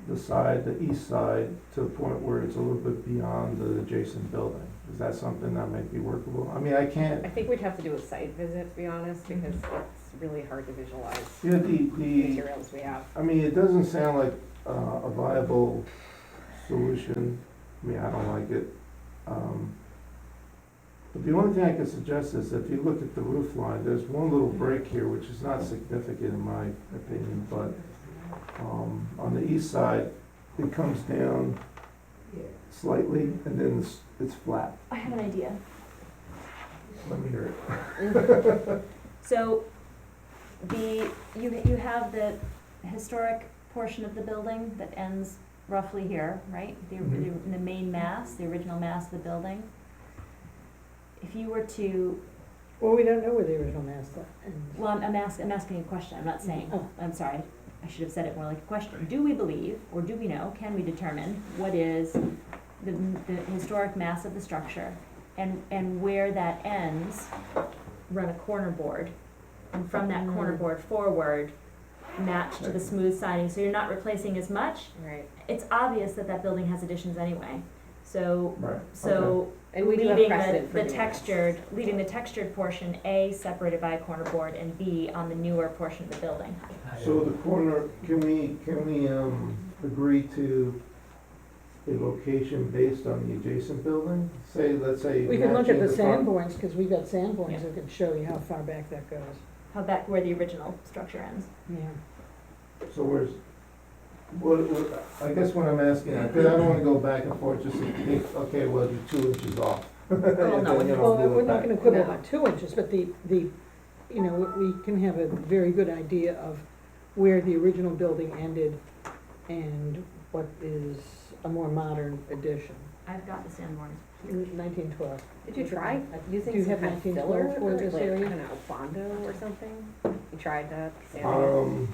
the east side, to the point where it's a little bit beyond the adjacent building, is that something that might be workable? I mean, I can't, I think we'd have to do a site visit, to be honest, because it's really hard to visualize yeah, the the, materials we have. I mean, it doesn't sound like a viable solution. I mean, I don't like it. But the only thing I can suggest is if you look at the roof line, there's one little break here, which is not significant in my opinion, but on the east side, it comes down slightly and then it's flat. I have an idea. Let me hear it. So, you have the historic portion of the building that ends roughly here, right? Mhm. The main mass, the original mass of the building. If you were to, Well, we don't know where the original mass is. well, I'm asking a question, I'm not saying, Oh. I'm sorry, I should have said it more like a question. Do we believe, or do we know, can we determine what is the historic mass of the structure, and where that ends, run a corner board. And from that corner board forward, match to the smooth siding, so you're not replacing as much. Right. It's obvious that that building has additions anyway, so, Right, so And we do have leaving precedent for the doing this. textured, leaving the textured portion, A, separated by a corner board, and B, on the newer portion of the building. So the corner, can we, agree to a location based on the adjacent building? Say, let's say. We can look at matching the front- Sanborns, because we've got Sanborns Yeah. that can show you how far back that goes. How back, where the original structure ends. Yeah. So where's, I guess what I'm asking, because I don't wanna go back and forth, just to think, okay, well, you're 2 inches off. no, And then, you know, Well, move it we're not back. gonna quibble No. about 2 inches, but the, you know, we can have a very good idea of where the original building ended and what is a more modern addition. I've got the Sanborns. 1912. Did you try Do using you some have kind of 1912 filler, for this like, I area? don't know, Bondo or something? You tried to sand it?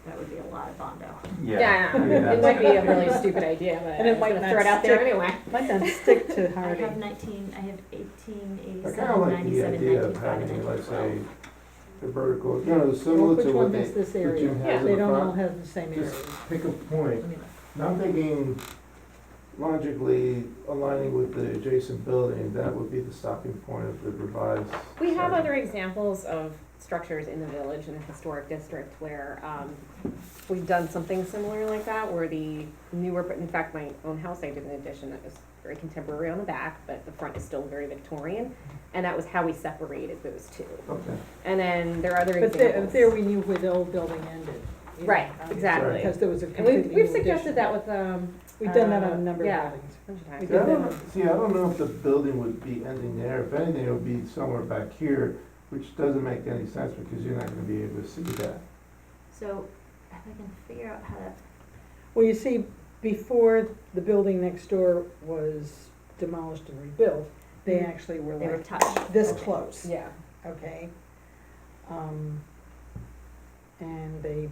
That would be a lot of Bondo. Yeah, I know. Yeah. It might be a really stupid idea, but And it I'm might gonna not throw it out there stick. anyway. Might not stick to I Hardy. have 1887, I kinda like the 97, idea of 95, and having, let's say, 1912. the vertical, you know, similar Which to one what does this the area? gym Yeah. has They in the don't all front. have the same Just area. pick a point. Let me look. Now I'm thinking logically aligning with the adjacent building, that would be the stopping point of the revised. We have section. other examples of structures in the village, in the historic district, where, we've done something similar like that, where the newer, but in fact, my own house, I did an addition that was very contemporary on the back, but the front is still very Victorian, and that was how we separated those two. Okay. And then there are other But examples. there we knew where the old building ended. you know, Right, obviously, exactly. Because there was a And completely we've new suggested addition. that with, We've done that on a number yeah. of buildings. bunch of We times. See, did I don't, that. know- see, I don't know if the building would be ending there, if anything, it would be somewhere back here, which doesn't make any sense because you're not gonna be able to see that. So, if I can figure out how to, Well, you see, before the building next door was demolished and rebuilt, they Mhm. actually were they were like touched. this Okay. close, Yeah. okay? And they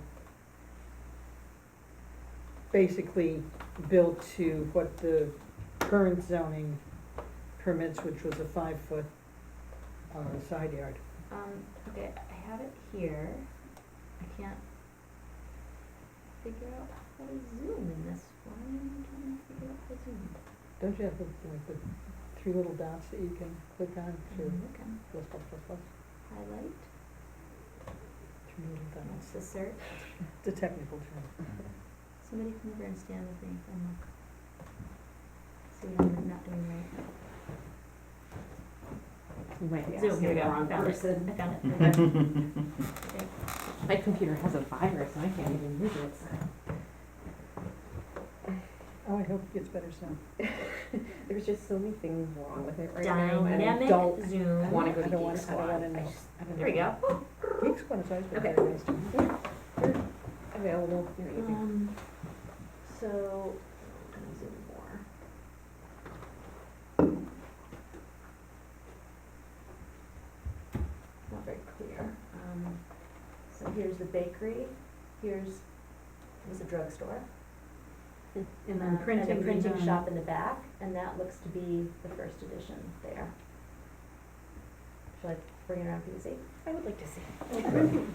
basically built to what the current zoning permits, which was a 5-foot side yard. Okay, I have it here. I can't figure out how to zoom in this one. I'm trying to figure out how to zoom. Don't you have the 3 little dots that you can click on to I'm looking. plus, plus, plus, plus? Highlight. 3 little That's dots. the search. It's a technical term. Somebody come over and stand with me and look. See what I'm not doing right. You might be Zoom, asking here we the go. wrong Found it. person. I found it. Okay. My computer has a virus and I can't even use it. Oh, I hope it gets better soon. There's just so many things wrong with it right now, and I Dynamic don't zoom. wanna go I to don't Geek wanna, I Squad. don't wanna know. I just- I don't There we know. go. Geek Squad has always been Okay. very nice to me. Available, you're easy. So, I'm gonna zoom more. Not very clear. So here's the bakery, here's a drugstore. And then And a printing. printing redone. shop in the back, and that looks to be the first edition there. Shall I bring it around for you to see? I would like to see. Well,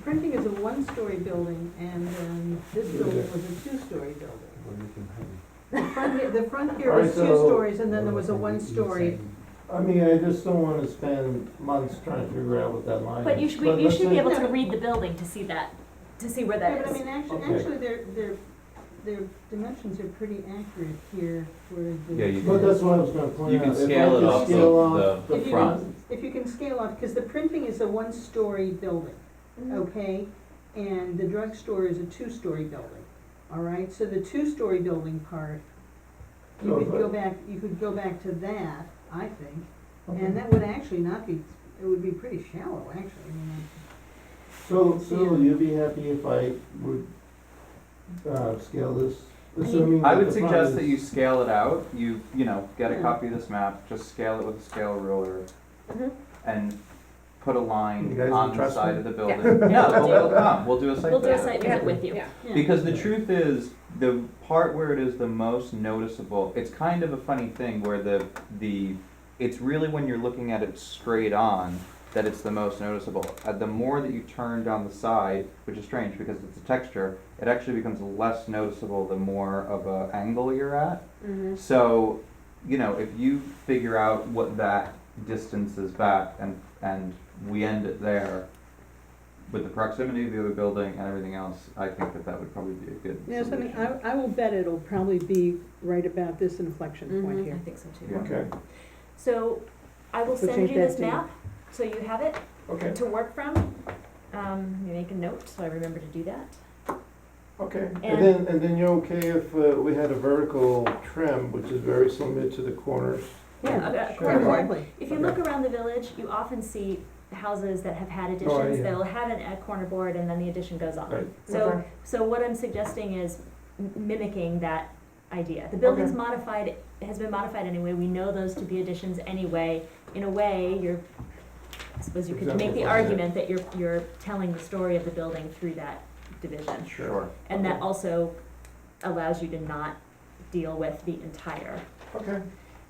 printing is a 1-story building, and this building was a 2-story building. The front here was Alright, 2 so- stories, and then there was a 1-story. I mean, I just don't wanna spend months trying to figure out what that line is. But you should, But you let's should be say- able to read the building to see that, to see where Yeah, that but I is. mean, Okay. actually, their dimensions are pretty accurate here, where the. Yeah, you But that's what I was gonna point You out. can If I scale it could off scale of off the If you front. If you can scale off, because the printing is a 1-story building, Mhm. okay? And the drugstore is a 2-story building, all right? So the 2-story building part, you So could if I- go back to that, I think. Okay. And that would actually not be, it would be pretty shallow, actually, I mean, So, Yeah. you'd be happy if I would, scale this, assuming I that would the front suggest that is- you scale it out, you know, get a Yeah. copy of this map, just scale it with a scale ruler, Mhm. and put a You line guys on the trust side me? of the building. Yeah. Yeah, We'll we'll do- come, we'll do a site We'll do a visit. site visit with you. Yeah. Yeah. Because the truth is, the part where it is the most noticeable, it's kind of a funny thing where it's really when you're looking at it straight on that it's the most noticeable. The more that you turn down the side, which is strange because it's a texture, it actually becomes less noticeable the more of a angle you're at. Mm-hmm. So, you know, if you figure out what that distance is back and we end it there, with the proximity of the other building and everything else, I think that would probably be a good Yes, I mean, solution. I will bet it'll probably be right about this inflection point Mhm. I here. think so too. Yeah. Okay, So I will So send change you this that date. map, so you have it okay, to work from. You make a note, so I remember to do that. okay. And- And then you're okay if we had a vertical trim, which is very similar to the corners? Yeah, Sure. exactly. If you look around the village, you often see houses that have had Oh, additions, yeah. that'll have a corner board and then the addition goes on. Right. So what I'm suggesting is mimicking that idea. The building's Okay. modified, has been modified anyway, we know those to be additions anyway. In a way, I suppose you could make the Exemplify it. argument that you're telling the story of the building through that division. Sure. And that Okay. also allows you to not deal with the entire. Okay,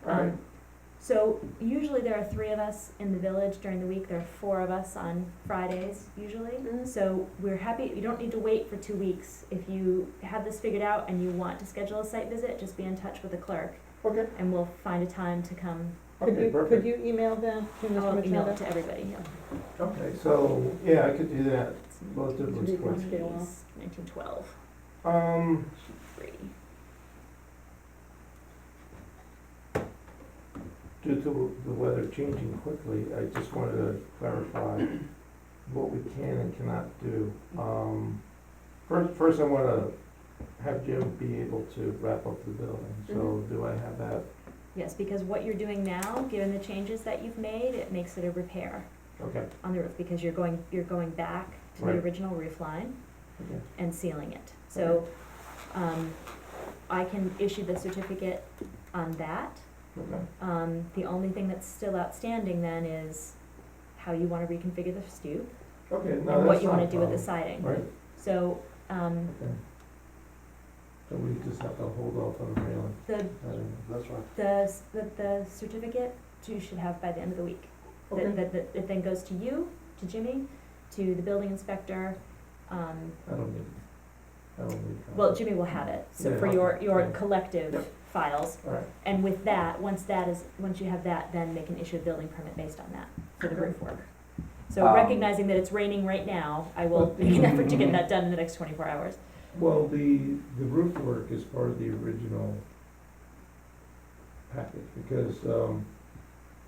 all right. So usually there are 3 of us in the village during the week, there are 4 of us on Fridays usually. Mhm. So we're happy, you don't need to wait for 2 weeks. If you have this figured out and you want to schedule a site visit, just be in touch with the clerk Okay, and we'll find a time to come. Could okay, you, could perfect. you email that to Mr. I'll email it Machado? to everybody, yeah. Okay, so, yeah, I could do that It's relatively Did you quick. want to scale off? 1912, Um, 3. due to the weather changing quickly, I just wanted to clarify what we can and cannot do. First I wanna have Jim be able to wrap up the building, so Mhm. do I have that? Yes, because what you're doing now, given the changes that you've made, it makes it a repair Okay, on the roof because you're going back to the Right. original roof line okay, and sealing it. So, I can issue the certificate on that. okay, The only thing that's still outstanding then is how you wanna reconfigure the stoop okay, no, and that's what you not a wanna do with the problem. siding. Right, So, okay. So we just have to hold off on the railing. the, That's right. the certificate you should have by the end of the week. Okay, That it then goes to you, to Jimmy, to the building inspector, I don't need. well, Jimmy will have it, so Yeah, for okay, your yeah. collective Yep. files. All right, And with that, once you have that, then they can issue a building permit based on that for the Okay. roof work. So recognizing that it's raining right now, I will make an effort to get that done in the next 24 hours. well, the roof work is part of the original package, because,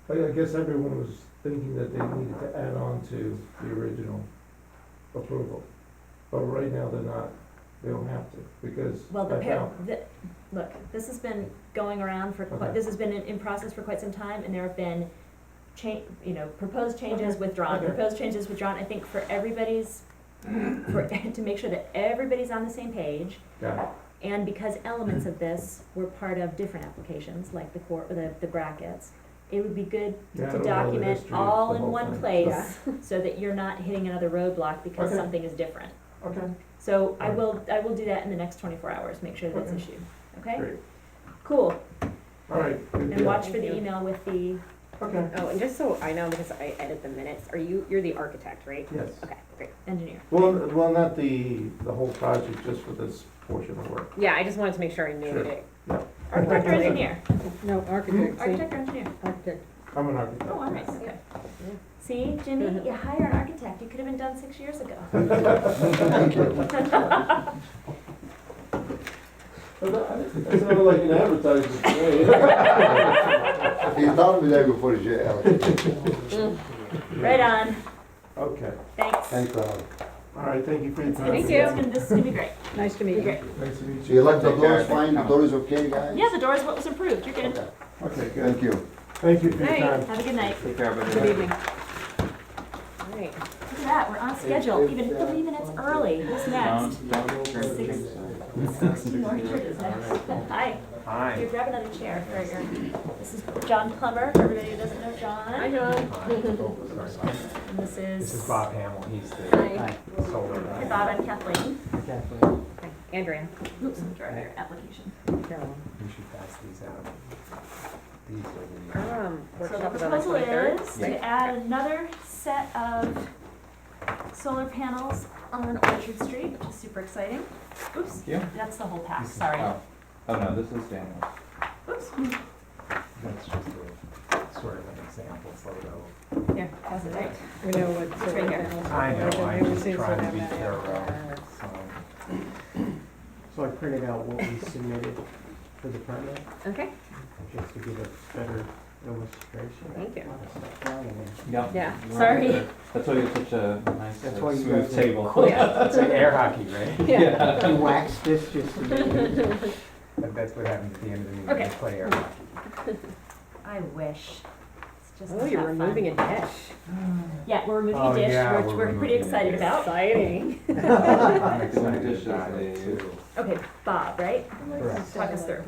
I guess everyone was thinking that they needed to add on to the original approval. But right now, they don't have to, because Well, I found, look, this has been going around for Okay. this has been in process for quite some time, and there have been proposed changes Okay. withdrawn, Okay. proposed changes withdrawn. I think for everybody's, to make sure that everybody's on the same page, got it, and because elements of this were part of different applications, like the brackets, it would be good Yeah, I to don't know the document history of all the in whole one thing. place, so that you're not hitting another roadblock because Okay. something is different. okay, So I Right. will do that in the next 24 hours, make sure that it's Okay. issued, okay? great, Cool, all right, good and deal. watch for Thank the you. email with the, Okay, Oh, and just so I know, because I edit the minutes, you're the architect, right? yes. Okay, great. engineer. Well, not the whole project, just for this portion of work. Yeah, I just wanted to make sure I knew Sure. it. Architect or engineer? No, architect, see, Architect or engineer? architect. I'm an architect. Oh, all right, okay. See, Jimmy, you hire an architect, you could have been done 6 years ago. Thank you. It sounded like an advertisement to me. He told me that before the jail. Right on, Okay, thanks. Thanks, Alan. all right, thank you for your time. Thank you. This is gonna be great, Nice to meet you. great. Nice to meet So you. you like the doors fine, the door is okay, guys? Yeah, the door is what was approved, you're good. Okay. Okay, good. Thank you. Thank you for your Night. time. Have a good night. Take care, everybody. Good evening. All right. Look at that, we're on schedule, even 30 minutes early. Who's next? Don't 16 Orchard is next. Hi. Hi. Here, grab another chair for your, this is John Plummer, for everybody who doesn't know John. Hi, John. And and this is. This is Bob Hamill, he's Hi. the solar Hi, guy. Bob, I'm Kathleen. Kathleen, Okay, Andrea. Oops, I'm drawing your application. Carolyn. you should pass these out. These are the, So the Workshop is on the proposal 23rd. is right? to add another set of solar panels on Orchard Street, which is super exciting. Oops, Yeah. that's the whole pack, This is- sorry. Oh no, this is Daniel. Oops. that's just a sort of an example photo. Here, pass it right. We know what. It's right here. I know, I'm Never just seen trying to something be like that. thorough, so. So I printed out what we submitted for the permit, Okay, just to give a better illustration. Thank you. A lot of stuff down in there. Yeah. Yeah. Sorry. That's why you have such a nice, That's why you smooth guys are table. quick. It's like air hockey, right? Yeah. You waxed this just to be, That's what happens at the end of the meeting, Okay. they play air hockey. I wish. It's just oh, not you're that removing fun. a dish. Yeah, we're removing Oh, a dish, yeah, which we're we're pretty removing a excited dish. about. Exciting. I'm Doing excited dishes about it is- too. Okay, Bob, right? Correct. Talk us through.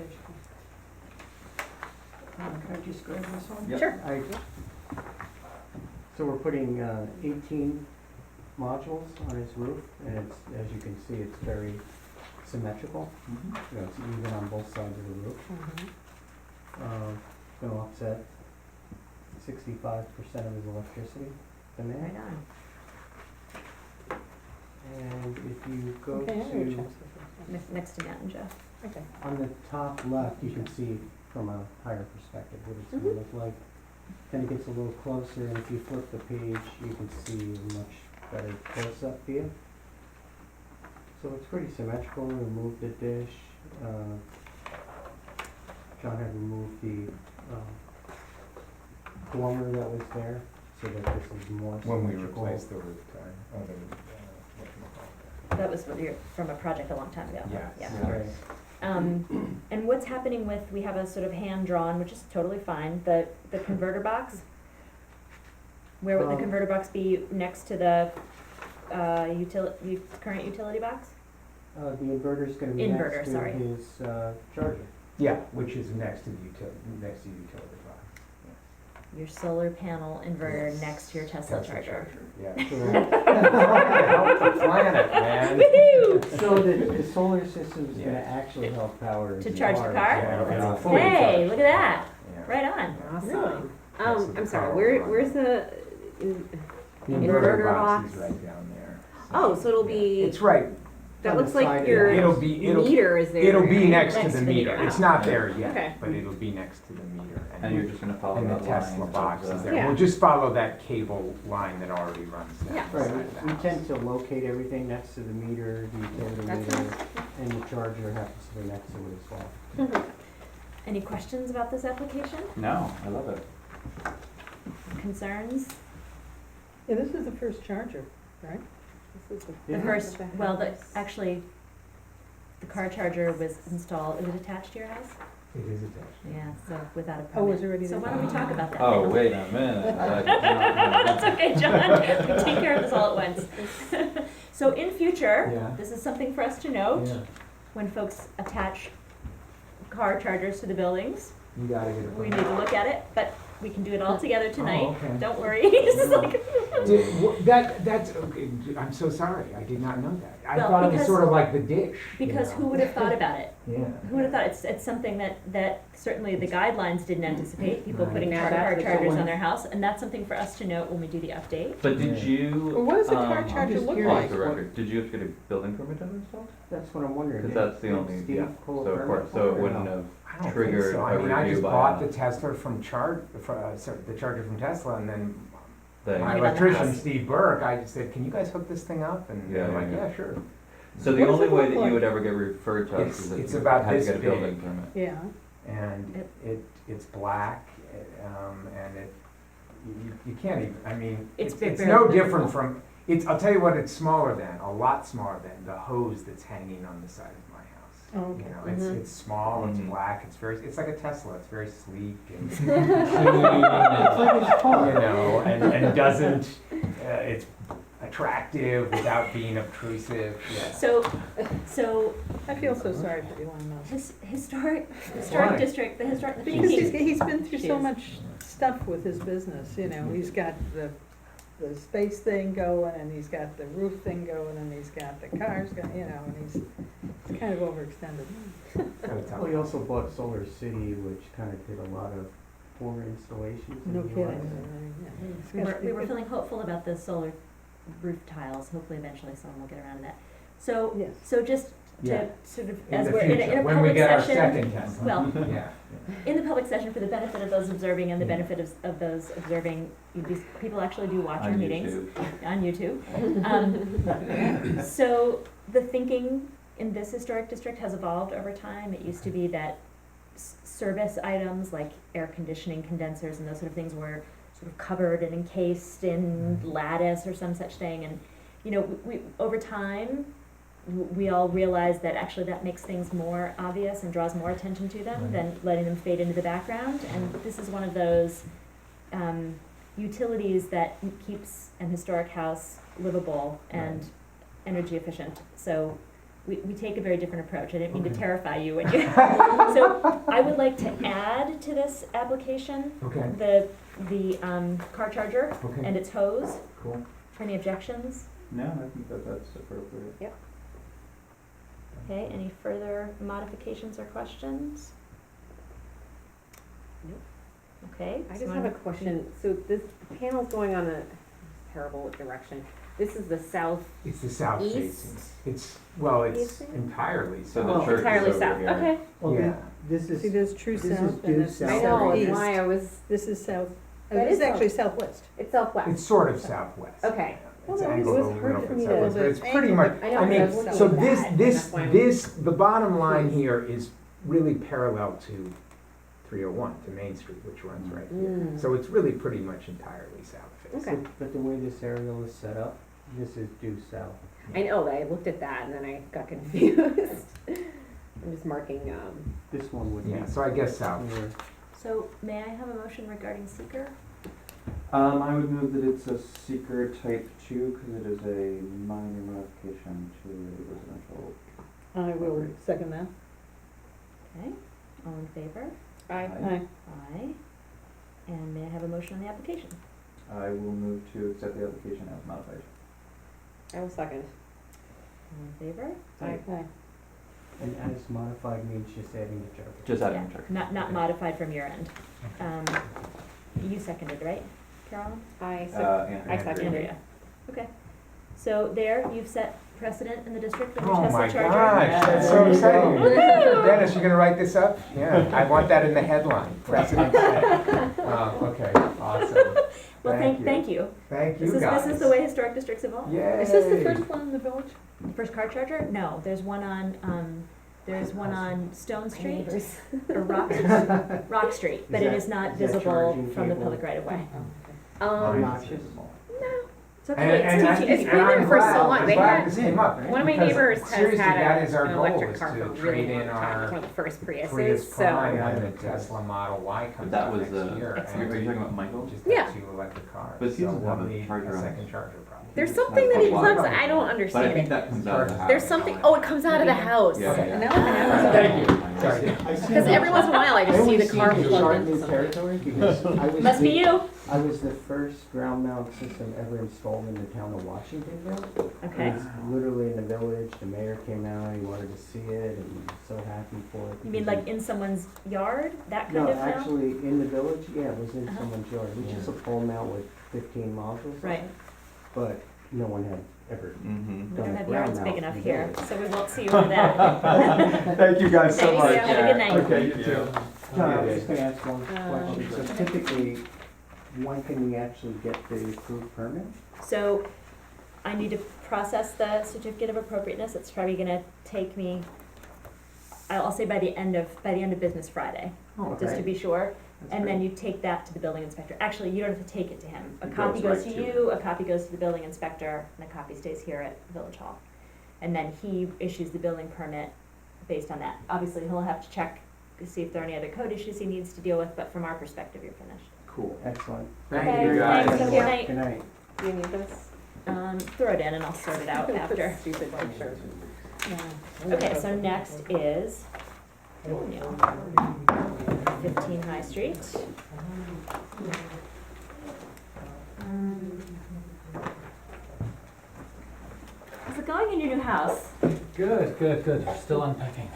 can I just grab this one? Yep. Sure. So we're putting 18 modules on his roof, and it's, as you can see, it's very symmetrical. Mhm. You know, it's even on both sides of the roof. It's gonna offset 65% of his electricity Right demand. on. And if you go Okay, I know what to, checks Next to Matt and Jeff. Okay. on the top left, you can see from a higher perspective what it's gonna look like. Then it gets a little closer, and if you flip the page, you can see a much better close-up view. So it's pretty symmetrical. We removed the dish. John had removed the dormer that was there, so that this is more When we symmetrical. replaced the roof tile, whatchamacallit. That was from a project a long time ago. Yes. Yeah. Right. And what's happening with, we have a sort of hand-drawn, which is totally fine, the converter box? Where would the Um, converter box be next to the, current utility box? The inverter's gonna be Inverter, next to sorry. his charger. Yeah, which is next to the utility box. Your solar panel inverter Yes. next to your Tesla charger. Yeah. Correct. Help the planet, man. Woohoo! So the solar system's gonna Yeah. actually help power To the charge the cars. car? Yeah, it'll fully Hey, charge. look at that, Yeah. right on. Awesome. Next to the I'm sorry, power line. where's the, The Inverter inverter box box? is right down there. oh, so it'll be, It's right, that on the looks like side of your it. it'll be, meter is there. it'll be right? next to Next the to the meter. meter. It's not there Okay. yet, but it'll be next to the meter. And you're just gonna follow And that the line. Tesla of box the- is there. Yeah. We'll just follow that cable line that already runs down Yeah. the Right, side of the we house. tend to locate everything next to the meter, the utility That's meter, nice. and the charger happens to be next to it as well. Any questions about this application? No, I love it. Concerns? Yeah, this is the first charger, right? This is The Yeah. first, well, actually, the car charger was installed, is it attached to your house? It is attached. Yeah, so without a permit. Oh, was it already So why there? don't we talk about that Oh, now? wait a minute. That's okay, John, we take care of this all at once. So in future, Yeah. this is something for us to note, Yeah, when folks attach car chargers to the buildings, you gotta get a we permit. need to look at it, but we can do it all together tonight, Oh, okay. don't worry, this is like, That's, okay, I'm so sorry, I did not know that. I Well, thought it was because- sort of like the dish. you because know? who would have thought about it? Yeah. Who would have thought, it's something that certainly the guidelines didn't anticipate, people Right. putting Now car that's the chargers one. on their house, and that's something for us to note when we do the update. But did Yeah. you? Well, what does a car I'm charger just look curious, like? off the record, did you have to get a building permit to install? That's what I'm wondering. Because Did- that's the did only, Steve yeah, pull a so of permit course, so it for wouldn't I have don't think triggered so. a I mean, I review just by bought a- the Tesla from the charger from Tesla, and then the. my Give it a electrician, house. Steve Burke, I just said, can you guys hook this thing up? And Yeah, they're yeah, like, yeah. yeah, sure. So the What does only it way look that like? you would ever get referred to us It's- is if it's you about had to this get a building big. permit. Yeah. And it's black, and you can't even, I mean, It's it's barely no visible. different from, I'll tell you what it's smaller than, a lot smaller than the hose that's hanging on the side of my house. Oh, okay. You know, it's small, it's black, it's like a Tesla, it's very sleek and clean, and, you know, and doesn't, it's attractive without being obtrusive, yes. So I feel so sorry for Elon Musk. historic Why? district, the Because he's thinking, been through She so is. much stuff with his business, you know, he's got the the space thing going, and he's got the roof thing going, and he's got the cars going, you know, and he's kind of overextended. Kinda tough. Well, he also bought Solar City, which kind of did a lot of poor installations in No the kidding. US. I mean, yeah, it's We gotta were, be we were good. feeling hopeful about the solar roof tiles, hopefully eventually someone will get around to that. So, Yes. so just Yeah. to sort of, In as the we're in a future, when we public get our session, second Tesla. well, Yeah. in the public session for the benefit of those observing and the Yeah. benefit of those observing, these people actually do watch our On meetings YouTube. on YouTube. So the thinking in this historic district has evolved over time. It used to be that service items like air conditioning condensers and those sort of things were sort of covered and encased in lattice or some such thing. And, you know, we over time, we all realize that actually that makes things more obvious and draws more attention to them Right. than letting them fade into the background. And this is one of those utilities that keeps an historic house livable and Right. energy efficient. So we take a very different approach. I didn't mean to Okay. terrify you when you. So I would like to add to this application Okay, the car charger okay, and its hose. cool. Any objections? No, I think that that's appropriate. Okay, any further modifications or questions? Nope. Okay. I so just have a question. So this panel's going on a terrible direction. This is the south, It's the south East? facing. It's, well, it's Facing? entirely So south. the church is entirely over south. here. Okay. Well, Yeah. this is, See, there's true this is south due and this is south. I know, southeast. it's why I was, This is south, That this is is actually southwest. it's southwest. It's sort of southwest. Okay. It's Well, it angled a was hard little for bit me to- sideways, but it's Well, pretty it's much, I know, I mean, because I was looking so at this, that, and this, that's why I'm- this, the bottom line here is really parallel to 301, to Main Street, which runs right here. Mm. So it's really pretty much entirely south facing. Okay. but the way this aerial is set up, this is due south. I know, I looked at that and then I got confused. I'm just marking, This one would be. Yeah, so I guess south. near- So may I have a motion regarding seeker? I would move that it's a seeker type 2 because it is a minor modification to a residential. I will second that. Okay, all in favor? I, Aye. Aye. And may I have a motion on the application? I will move to accept the application as modified. I will second. All in favor? Aye. Aye. And as modified means just adding the charger. Just adding Yeah, the church. Not Okay. modified from your end. You seconded, right, Carolyn? I Yeah. second. Andrea. Okay. So there, you've set precedent in the district with your Oh Tesla my charger. gosh, that's so exciting. Dennis, you gonna write this up? Yeah, I want that in the headline, precedent set. Okay, awesome. Well, thank you. Thank you guys. This is the way historic districts evolve. Yay. Is this the first one in the village? The first car charger? No, there's one on Stone Street or Rock Street, but it is not is that visible charging from the cable? public right of way. Obnoxious. It's okay, it's And TTV. It's been there for so long. They I'm glad had- this came up, One of my because neighbors has seriously, had that is our an goal, electric is car for a to really trade long in time. our It's one of the first Prius Priuses, Prime so. when the Tesla Model Y comes That out was next year. are you and talking about Michael? Just Yeah. have 2 electric cars. But he doesn't So have we'll a need charger a on second it. charger probably. There's It's something not that he a plugs, lot. I don't But I understand think it. that comes out of the house. There's something, oh, it comes out of the house. Yeah, Okay, yeah. now I have- Thank you. Sorry. Because every once in a while I just see the car Then we seem to plugged start into new something. territory because I was Must be you. I was the first ground mount system ever installed in the town of Washingtonville. Okay. It was literally in the village, the mayor came out, he wanted to see it, and he was so happy for it. You mean because like in someone's yard, that No, kind of now? actually, in the village, yeah, it was in Uh-huh. someone's yard, which is Yeah. a pole mount with 15 modules. Right. But no one had ever Mm-hmm. We done don't a have ground yards big mount enough in here, village. so we won't see you for that. Thank you guys so Thank you. much. Have a good night. Okay, you too. John, I was Yeah. just gonna ask one question, so typically, when can we actually get the approved permit? So I need to process the certificate of appropriateness. It's probably gonna take me, I'll say by the end of business Friday, Oh, just to be sure. That's And great. then you take that to the building inspector. Actually, you don't have to take it to him. A It copy goes goes to right to you, a copy goes to the building inspector, and a copy stays here at Village Hall. And then he issues the building permit based on that. Obviously, he'll have to check to see if there are any other code issues he needs to deal with, but from our perspective, you're finished. Cool. Excellent. Thank Okay, you guys. thanks, have a good night. Good night. Do you need this? Throw it in and I'll sort it out after. Stupid picture. Okay, so next is 15 High Street. house? Good, good, good. Still unpacking.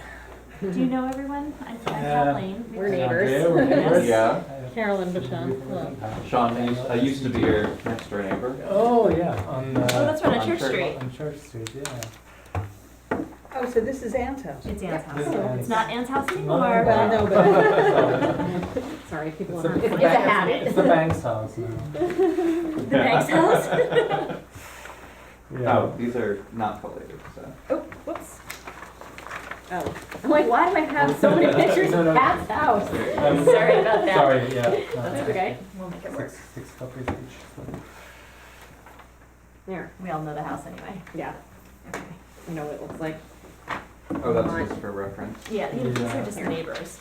Do you know everyone? I'm Kathleen. We're neighbors. Yeah, we're neighbors. Yeah. Carolyn Bouchon, hello. Sean, I used to be your next door neighbor. Oh, yeah, on, Oh, that's right, on on Church Church- Street. on Church Street, yeah. Oh, so this is Ann's house? It's Ann's house. This is Ann's. It's not Ann's house No, anymore. Well, no, but, Sorry, people It's a- aren't. it's a It's a habit. It's the bank's house now. The bank's house? Yeah. Oh, these are not collated, so. Oh, whoops. Oh, I'm like, why do I have so many pictures No, of no. Pat's house? Sorry about that. Sorry, yeah. That's okay. We'll make it work. Six copies each. There, We all know the house anyway. yeah, Okay. you know what it looks like. Oh, that's just for reference. Yeah, these Yeah. are just the neighbors.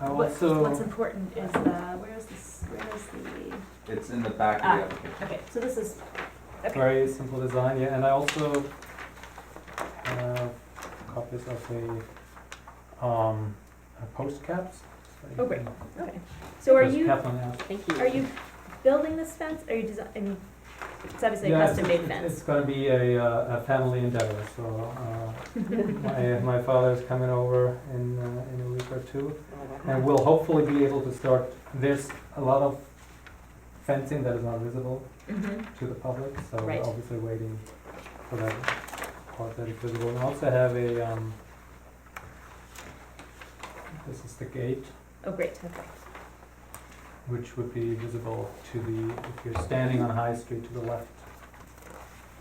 I What's also, important is where is the, It's in the back of the Ah. application. okay, so this is, okay. very simple design, yeah, and I also have copies of post caps. Oh, great. Okay. So are you, Kathleen asked. Thank you. are you building this fence? Are you designing, it's obviously a Yeah, custom-made It's fence. gonna be a family endeavor, so, my father's coming over in a week or two. And we'll hopefully be able to start, there's a lot of fencing that is not visible Mm-hmm. to the public, so we're Right. obviously waiting for that part that is visible. And also have this is the gate, Oh, great, okay. which would be visible to if you're standing on High Street to the left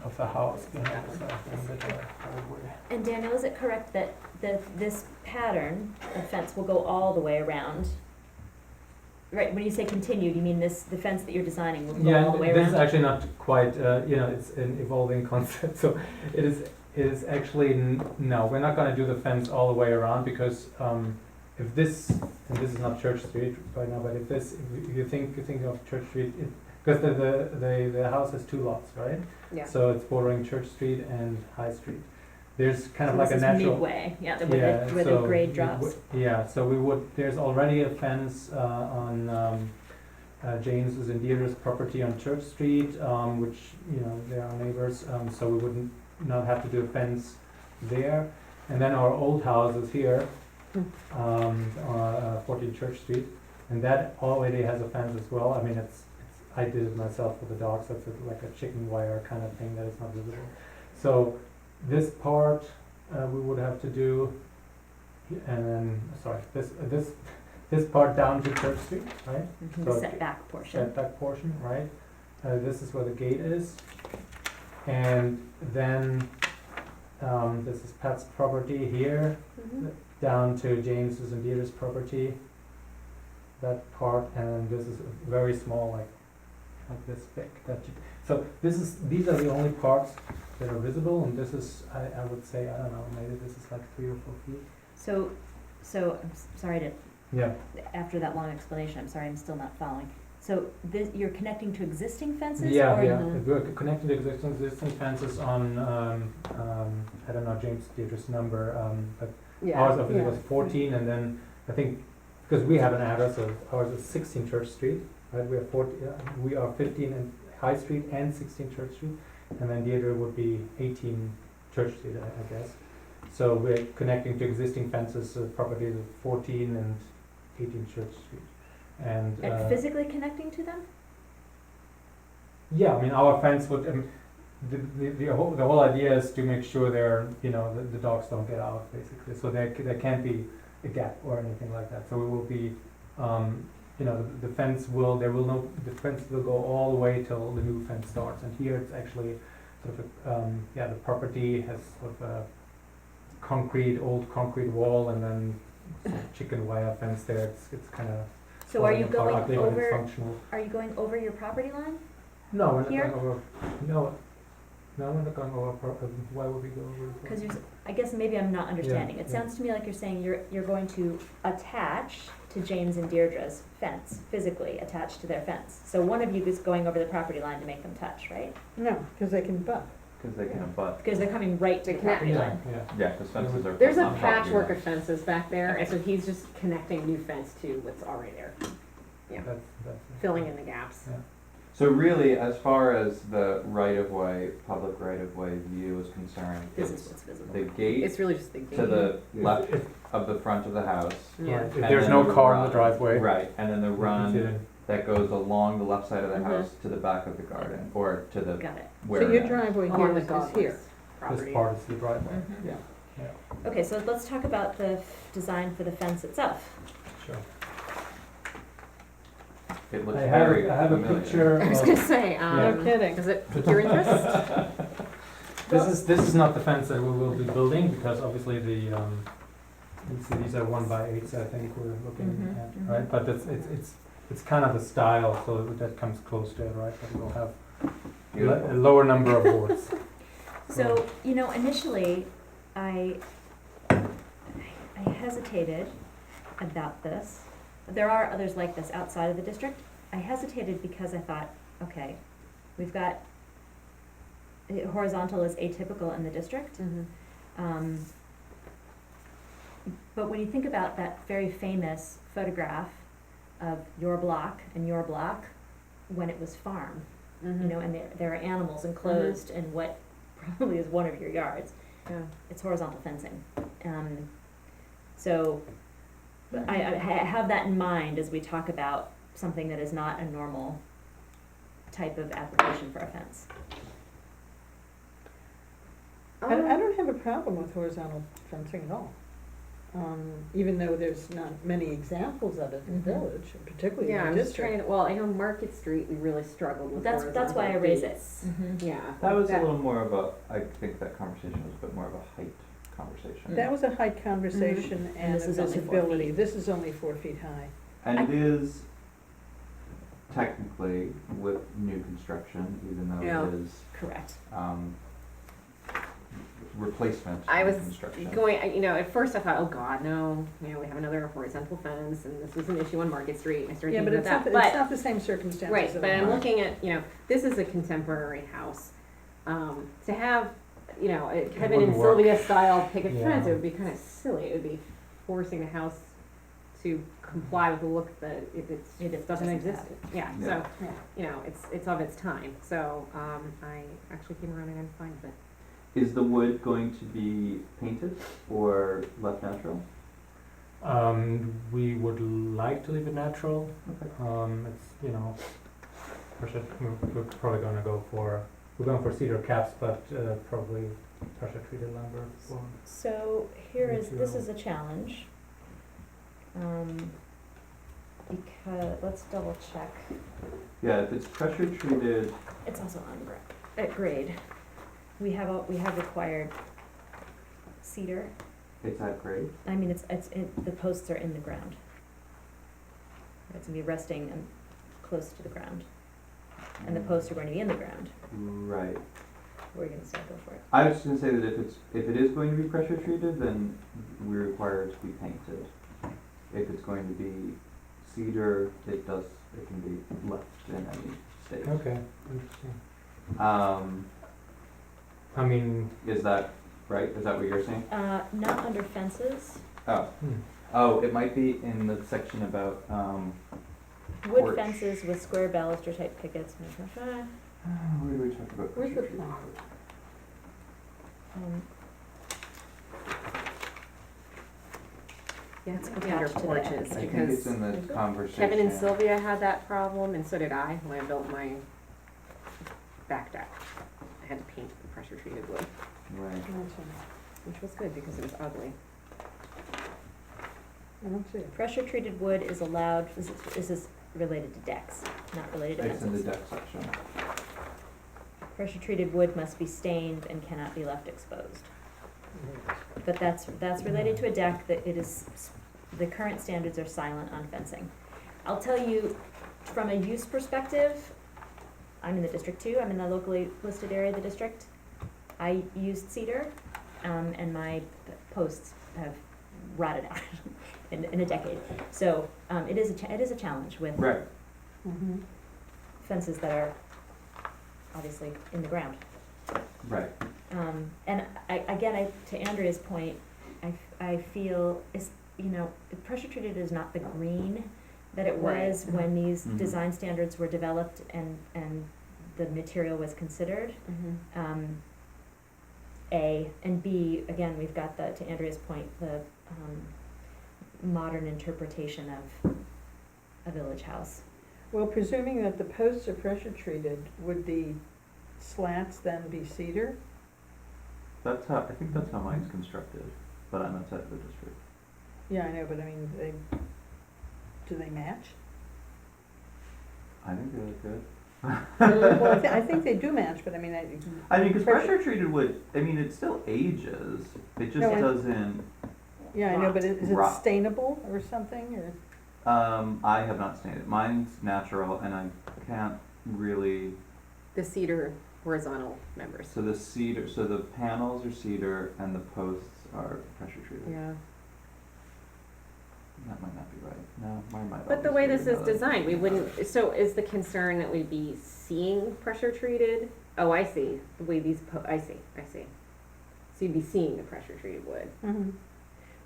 of the house, behind the driveway. And Daniel, is it correct that this pattern of fence will go all the way around? Right, when you say continued, you mean the fence that you're designing will go all the way Yeah, this is around? actually not quite, it's an evolving concept, so it is actually, no, we're not gonna do the fence all the way around, because, if this, and this is not Church Street right now, but if you think of Church Street, because the house has two lots, right? Yeah. So it's bordering Church Street and High Street. There's kind of So like a this is natural. midway, yeah, Yeah, where the so grade we drops. would- Yeah, so we would, there's already a fence on James's and Deirdre's property on Church Street, which, they are neighbors, so we wouldn't not have to do a fence there. And then our old house is here, 14 Church Street, and that already has a fence as well. I mean, I did it myself for the dogs, so it's like a chicken wire kind of thing that is not visible. So this part we would have to do, and then, sorry, this part down to Church Street, right? Mhm, So the setback portion. Setback portion, right? This is where the gate is. And then, this is Pat's property here, Mhm. down to James's and Deirdre's property. That part, and this is very small, like this big. So these are the only parts that are visible, and this is, I would say, I don't know, maybe this is like 3 or 4 feet. So I'm sorry to, Yeah. after that long explanation, I'm sorry, I'm still not following. So you're connecting to existing fences? Yeah, or yeah, the- we're connecting to existing fences on, I don't know James Deirdre's number, but Yeah. ours obviously yeah. was 14, and then I think, because we have an address of, ours is 16 Church Street, right, we are 15 in High Street and 16 Church Street, and then Deirdre would be 18 Church Street, I guess. So we're connecting to existing fences, properties of 14 and 18 Church Street. And physically connecting to them? yeah, I mean, our fence would, the whole idea is to make sure the dogs don't get out, basically. So there can't be a gap or anything like that. So we will be, the fence will go all the way till the new fence starts. And here it's actually sort of, the property has sort of a old concrete wall, and then chicken wire fence there. It's kind of. So are you going ugly, but it's over, functional. are you going over your property line? No, we're not Here? going over, no, we're not going over, why would we go over? Because I guess maybe I'm not understanding. It yeah. sounds to me like you're saying you're going to attach to James and Deirdre's fence, physically attach to their fence. So one of you is going over the property line to make them touch, right? no, because they can butt. Because they can abut. Because they're coming right to the They connect. property Yeah, line. yeah. Yeah, because fences are. There's a on property patchwork lines. of fences back there, and Okay. so he's just connecting new fence to what's already there, Yeah. That's filling in the gaps. Yeah. So really, as far as the right-of-way, public right-of-way view is concerned, This is it's what's visible. the gate It's really just the gate. to the left If- of the front of the house. Yeah. Right, if and there's then no the car in the run- driveway. Right, and then the you can run see it. that goes along the left side of the Mhm. house to the back of the garden, or to the, Got it. where So it your ends. driveway Along here the is Godwin's here. property. This part is the driveway. Mhm. Yeah. Yeah, Okay, so let's talk about the design for the fence itself. sure. It looks I have very a familiar. picture I was of, gonna say, No kidding. does it pique your interest? this is not the fence that we will be building, because obviously these are 1x8s, I think we're looking Mhm, at, mhm. right? But it's kind of the style, so that comes close to it, right? But we'll have a Beautiful. lower number of boards. So, you know, initially, I hesitated about this. There are others like this outside of the district. I hesitated because I thought, okay, we've got, horizontal is atypical in the district. Mm-hmm. But when you think about that very famous photograph of your block and your block, when it was farm, you know, and there are animals enclosed in what probably is one of your yards, Yeah. it's horizontal fencing. So I have that in mind as we talk about something that is not a normal type of application for a fence. I don't have a problem with horizontal fencing at all. Even though there's not many examples of it in the Mhm. village, particularly Yeah, in I'm the just trying district. to, well, I know Market Street, we really struggled with That's horizontal why I raise it. gates. Mhm. Yeah. That was a little more of a, I think that conversation was a bit more of a height conversation. That was a height conversation And and this a is only 4 visibility. feet. This is only 4 feet high. And it is technically with new construction, even though Yeah. it is, Correct. replacement I new was construction. you know, at first I thought, oh God, no, you know, we have another horizontal fence, and this was an issue on Market Street, and I started Yeah, but thinking it's about not, that. it's not the same circumstances. Right, of but a I'm house. looking at, you know, this is a contemporary house. To have, you know, a Kevin and wouldn't work. Sylvia style picket fence, Yeah. it would be kind of silly. It would be forcing the house to comply with the look that it doesn't doesn't exist. have. Yeah, Yeah. so, Yeah. you know, it's of its time. So, I actually came around and I'm fine with it. Is the wood going to be painted or left natural? We would like to leave it natural. Okay. It's, you know, we're probably gonna go for, we're going for cedar caps, but probably pressure treated lumber for. So here is, this Material. is a challenge. Because, let's double check. Yeah, if it's pressure treated, It's also on at grade. We have required cedar. it's at grade. I mean, the posts are in the ground. It's gonna be resting and close to the ground. And the posts are going to be in the ground. Right. What are you gonna say? Go for it. I was just gonna say that if it is going to be pressure treated, then we require it to be painted. If it's going to be cedar, it can be left in any state. Okay, interesting. I mean, Is that right? Is that what you're saying? Not under fences. Oh, oh, it might be in the section about, Wood Porch. fences with square baluster type pickets. where do we talk about Where's pressure the treated? plan? Yeah, it's Attached under to the porches application. I think because it's in the conversation. Kevin and Sylvia had that problem, and so did I when I built my back deck. I had to paint the pressure treated wood, Right. which was good because it was ugly. I don't see it. Pressure treated wood is allowed, this is related to decks, not related to It's in the fences. deck section. Pressure treated wood must be stained and cannot be left exposed. But that's related to a deck, that it is, the current standards are silent on fencing. I'll tell you, from a use perspective, I'm in the district too, I'm in the locally listed area of the district. I used cedar, and my posts have rotted out in a decade. So, it is a challenge with Right. Mm-hmm. fences that are obviously in the ground. Right. And to Andrea's point, I feel is, you know, pressure treated is not the green that it Right. was when these Mhm. design standards were developed and the material was considered. A, and B, again, we've got the, to Andrea's point, the, modern interpretation of a village house. Well, presuming that the posts are pressure treated, would the slats then be cedar? That's how, I think that's how mine's constructed, but I'm outside of the district. Yeah, I know, but I mean, do they match? I think they look good. Well, I think they do match, but I mean, I mean, because Pressure- pressure treated wood, I mean, it still ages, it just No, I- doesn't, yeah, I know, but is it Rot. stainable or something, or? I have not stained it. Mine's natural and I can't really, The cedar horizontal members. so the cedar, so the panels are cedar and the posts are pressure treated. Yeah. That might not be right. No, mine might. But the all be way cedar this now is that I designed, we think wouldn't, about it. so is the concern that we'd be seeing pressure treated? Oh, I see, the way these I see. So you'd be seeing the pressure treated wood. Mm-hmm.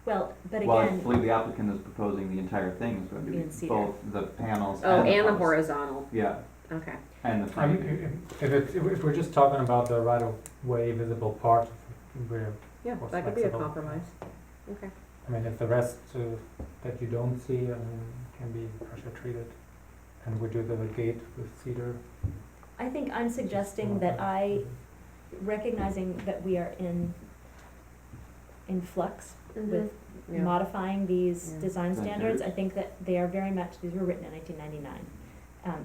Well, but Well, I again, believe the applicant is proposing the entire thing is going to Be be in cedar. both the panels Oh, and the and the posts. horizontal, Yeah, okay. and the I frame. mean, if we're just talking about the right of way visible part, we're, Yeah, Or that could be a flexible. compromise. Okay. I mean, if the rest that you don't see, I mean, can be pressure treated, and we do the gate with cedar. I think I'm suggesting that I, recognizing that we are in flux with Yeah. modifying these Yeah. design Thank you. standards, I think that they are very much, these were written in 1999.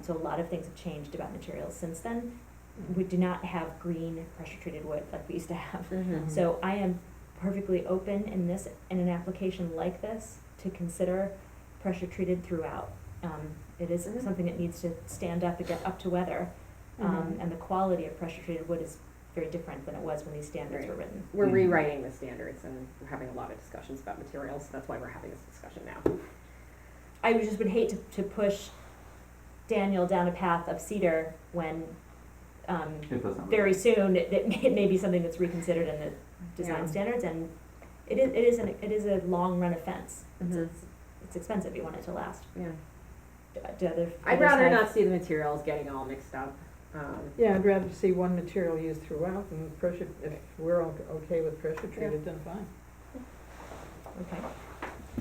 So a lot of things have changed about materials since then. We do not have green pressure treated wood like we used to have. Mhm. So I am perfectly open in an application like this, to consider pressure treated throughout. It is Mhm. something that needs to stand up and get up to weather. Mhm. And the quality of pressure treated wood is very different than it was when these standards were Right. written. We're Mhm. rewriting the standards and we're having a lot of discussions about materials, that's why we're having this discussion now. I would hate to push Daniel down a path of cedar when, If that's not. very soon, it may be something that's reconsidered in the design Yeah. standards, and it is a long run offense. Mhm. It's expensive, you want it to last. Yeah. Do other, I'd others rather have- not see the materials getting all mixed up. Yeah, I'd rather see one material used throughout, and pressure, if we're okay with pressure treated, then fine. Okay,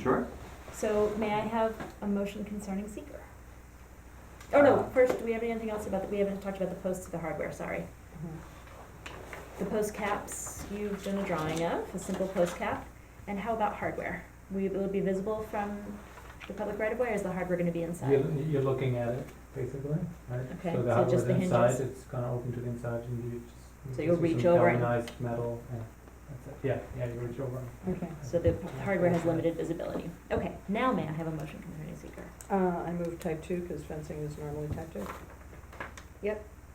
Sure. so may I have a motion concerning seeker? Oh, no, first, do we have anything else about, we haven't talked about the posts of the hardware, sorry. The post caps, you've done a drawing of, a simple post cap, and how about hardware? Will it be visible from the public right of way, or is the hardware gonna be inside? You're looking at it, basically, right? Okay, So the so hardware just the is inside, hinges? it's kind of open to the inside, and you just. So you'll see reach some over and- galvanized metal, yeah, that's it, yeah, you reach over. Okay. So the hardware has limited visibility. Okay, now may I have a motion concerning seeker? I move type 2, because fencing is normally type 2.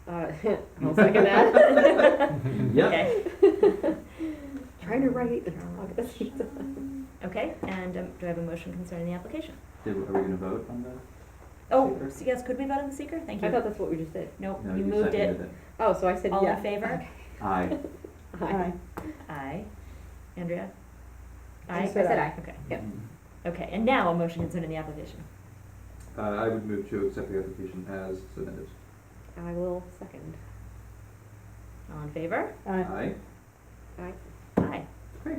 I'll second that. Yep. Okay. Trying to write and talk at the same time. Okay, and do I have a motion concerning the application? Are we gonna vote on the? Oh, Seeker? so yes, could we vote on the seeker? Thank I you. thought that's what we just did. Nope, No, you moved it. seconded Oh, so I said All in yeah. favor? Aye. Aye. Aye. Andrea? I Aye? said aye. Okay, Yep. okay, and now a motion concerning the application. I would move to accept the application as submitted. I will second. All in favor? Aye. Aye. Great.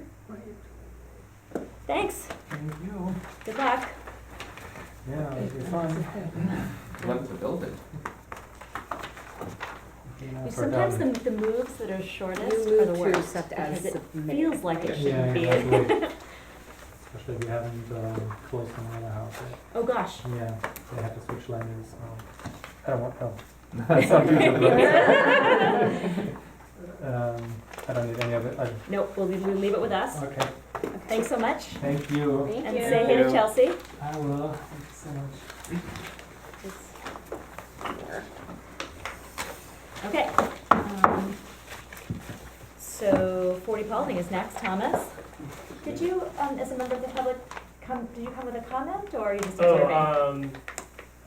Thanks, Thank you. good luck. Yeah, it'll be fun. Love to build it. Yeah, for Sometimes done. the moves that are shortest You are the move to worst, accept as because it submitted. feels like it Yeah, shouldn't be. exactly. Especially if you haven't closed on the other house yet. Oh, gosh. Yeah, they had to switch lenders, I don't want, some people do. I don't need any of it, Nope, we'll leave it with us. okay, Thanks so much. thank you. Thank And you. say hey to Chelsea. I will, thank you so much. Okay. So 40 Paulding is next. Thomas, did you, as a member of the public, did you come with a comment, or are you just observing?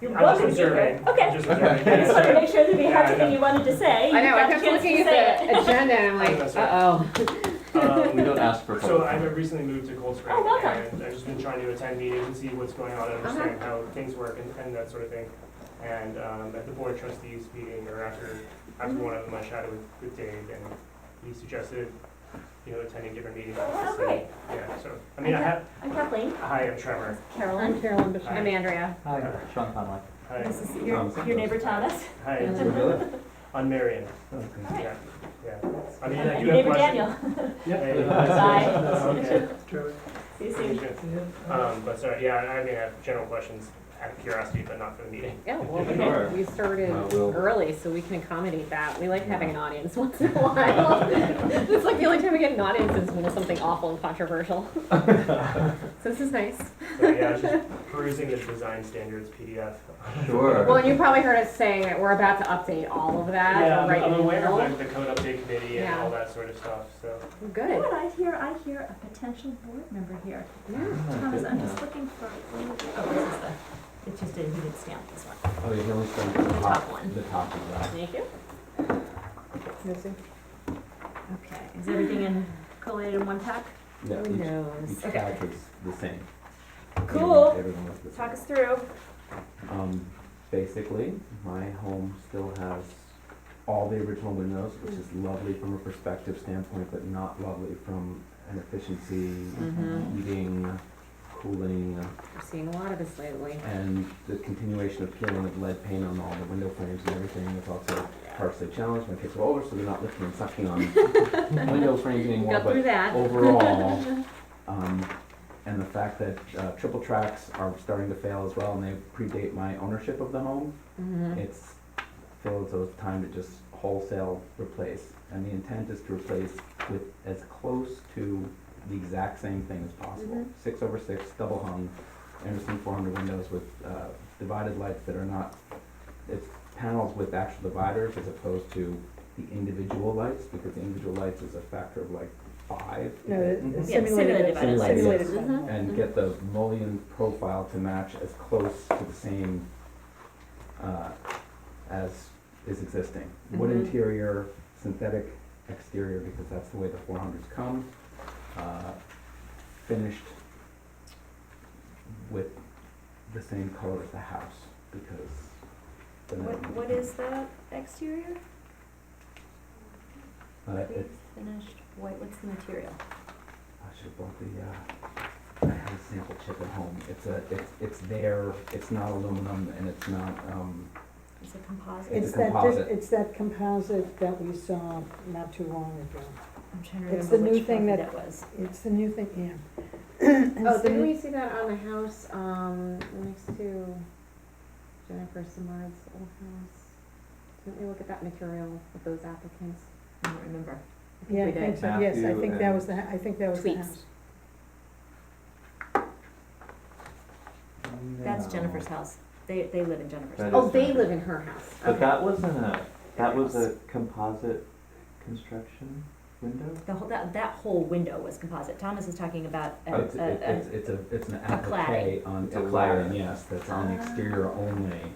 You're I'm welcome just to be here. observing. Okay. Just I observing. just wanted to make sure that if you Yeah, had I something know. you wanted to say, you I know, I got kept the chance looking to at say the it. agenda and I'm like, That's right. uh-oh. We don't ask for So public I've recently moved to Cold Spring, Oh, welcome. and I've just been trying to attend meetings and see what's going on, and understand how things work and that sort of thing. And at the board of trustees meeting, or after one of them, I chatted with Dave, and he suggested, attending different meetings. Oh, great. Yeah, so, I mean, I have, I'm Kathleen. hi, I'm Trevor. Carolyn. Carolyn Bashir. I'm Andrea. Hi, Sean Conway. Hi, This is your neighbor Thomas. hi, on Marion. Yeah, yeah. I mean, I And do your have neighbor questions. Daniel. Hey, Bye. okay. See you soon. But sorry, yeah, I mean, I have general questions out of curiosity, but not for the meeting. Yeah, well, Sure. we started We'll- early, so we can accommodate that. We like having an audience once in a while. It's like the only time we get an audience is when there's something awful and controversial. So this is nice. So yeah, I was just perusing the design standards PDF. Sure. Well, and you probably heard us saying that we're about to update all of that. Yeah, right I'm in the aware middle. of the code update committee and Yeah. all that sort of stuff, so. Good. I hear a potential board member here. Yeah. Thomas, I'm just looking for, oh, this is it's just he didn't stamp this one. Oh, you can only start The top one. The top of that. Thank you. Okay, is everything collated in one pack? Yeah, Who knows? each Okay. pack is the same. Cool. Everyone is the same. Talk us through. Basically, my home still has all the original windows, which is lovely from a perspective standpoint, but not lovely from an efficiency, heating, cooling, We're seeing a lot of this lately. and the continuation of peeling of lead paint on all the window frames and everything is also partially challenged. My kids are older, so they're not lifting and sucking on window frames anymore, Got but through that. overall, and the fact that triple tracks are starting to fail as well, and they predate my ownership of the home, it's feels as though it's time to just wholesale replace. And the intent is to replace with as close to the exact same thing as possible. 6/6, double hung, Anderson 400 windows with divided lights that are not, it's panels with actual dividers as opposed to the individual lights, because the individual lights is a factor of like 5. No, Yeah, simulated divided lights. simulated Mhm. lights. And get the mullion profile to match as close to the same as is existing. Wood Mhm. interior, synthetic exterior, because that's the way the 400s come. Finished with the same color as the house, because then What is that exterior? it's, Finished white, what's the material? I should have bought the, I have a sample chip at home. It's there, it's not aluminum, and it's not, It's a composite. It's It's a that, composite. it's that composite that we saw not too long ago. I'm trying to It's the remember new which thing property that- that was. It's the new thing, yeah. Oh, It's the didn't new- we see that on the house, next to Jennifer Simard's old house? Didn't we look at that material with those applicants? I don't remember. Yeah, I we think did. so, yes, I Matthew think that and- was I think that was the Tweets. house. That's No. Jennifer's house. They live in Jennifer's That house. Oh, is they Jennifer. live in her house. But Okay. that was a composite construction window? The whole, that whole window was composite. Thomas is talking about it's an applique on It's a cladding, cladding. yes, that's on the exterior only.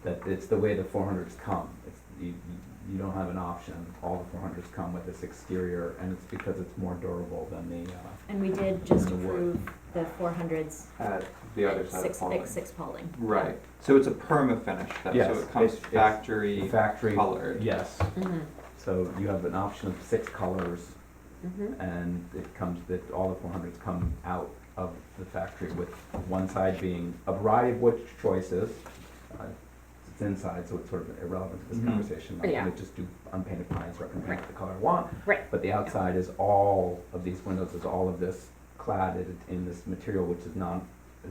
That it's the way the 400s come. It's, you don't have an option. All the 400s come with this exterior, and it's because it's more durable than the, and we did just the wood. approve the 400s. At the other side of Pauling. Six Pauling. Right, so it's a perma finish then, Yes, so it comes it's factory factory. colored. Yes, Mm-hmm, so you have an option of 6 colors, mm-hmm. and it comes, that all the 400s come out of the factory with one side being a variety of wood choices. It's inside, so it's sort of irrelevant to this Mhm. conversation. I'm Yeah. gonna just do unpainted pines, or I can paint the color I want. Right. But the outside is all of these windows, is all of this cladded in this material, which is no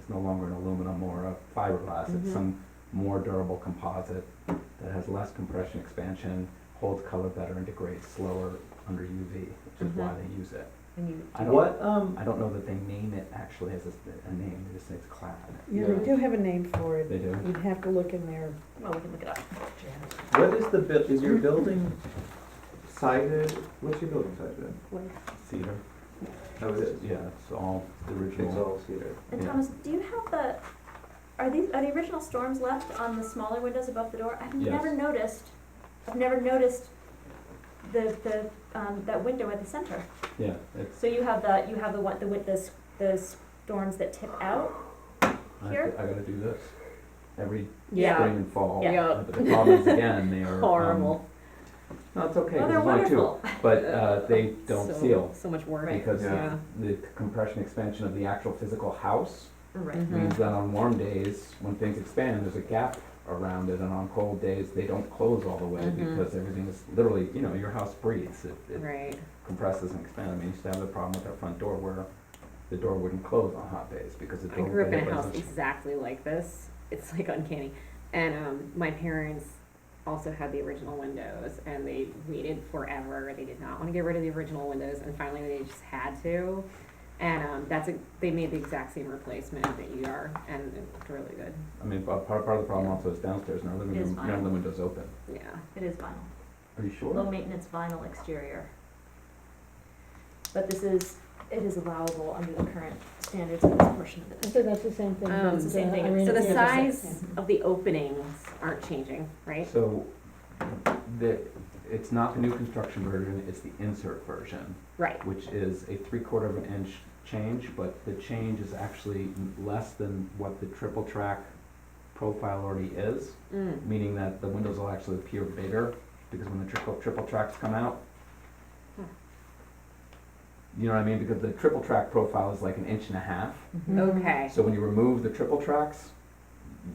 longer an aluminum or a fiberglass. It's Mhm. some more durable composite that has less compression expansion, holds color better, and degrades slower under UV, which is why they use it. And you, I don't, What, I don't know that they name it actually as a name, they just say it's clad. Yeah, they do have a name for it. They do? You'd have to look in there. well, we can look it up. what is is your building sided, what's your building sided in? Cedar. Oh, it is? Yeah, it's all the It's original. all cedar. And Yeah. Thomas, do you have are the original storms left on the smaller windows above the door? I've Yes. never noticed that window at the center. Yeah, it's, So you have the storms that tip out here? I gotta do this every Yeah. spring and fall. Yeah. But the problem is, again, they are. Horrible. No, it's okay, Well, 'cause they're there's only two, wonderful. but, they don't So- seal. So much work. Because Yeah. the compression expansion of the actual physical house Right. Mhm. means that on warm days, when things expand, there's a gap around it, and on cold days, they don't close all the way Mhm. because everything is literally, your house breathes, it Right. compresses and expands. I mean, you used to have the problem with our front door where the door wouldn't close on hot days because the I door grew up would in a hit house those- exactly like this. It's like uncanny. And my parents also had the original windows, and they waited forever. They did not want to get rid of the original windows, and finally they just had to. And they made the exact same replacement that you are, and it looked really good. I mean, part of the problem also is downstairs in our living It is room, none of the vinyl. windows open. Yeah. It is vinyl. Are you sure? Low maintenance vinyl exterior. But it is allowable under the current standards of this portion of the So district. that's the same thing. It's the same thing. So the Yeah. size of the openings aren't changing, right? So, it's not the new construction version, it's the insert version, Right. which is a 3/4 of an inch change, but the change is actually less than what the triple track profile already is, Mm. meaning that the windows will actually appear bigger, because when the triple tracks come out, Hmm. you know what I mean? Because the triple track profile is like 1.5 inches. Okay. So when you remove the triple tracks,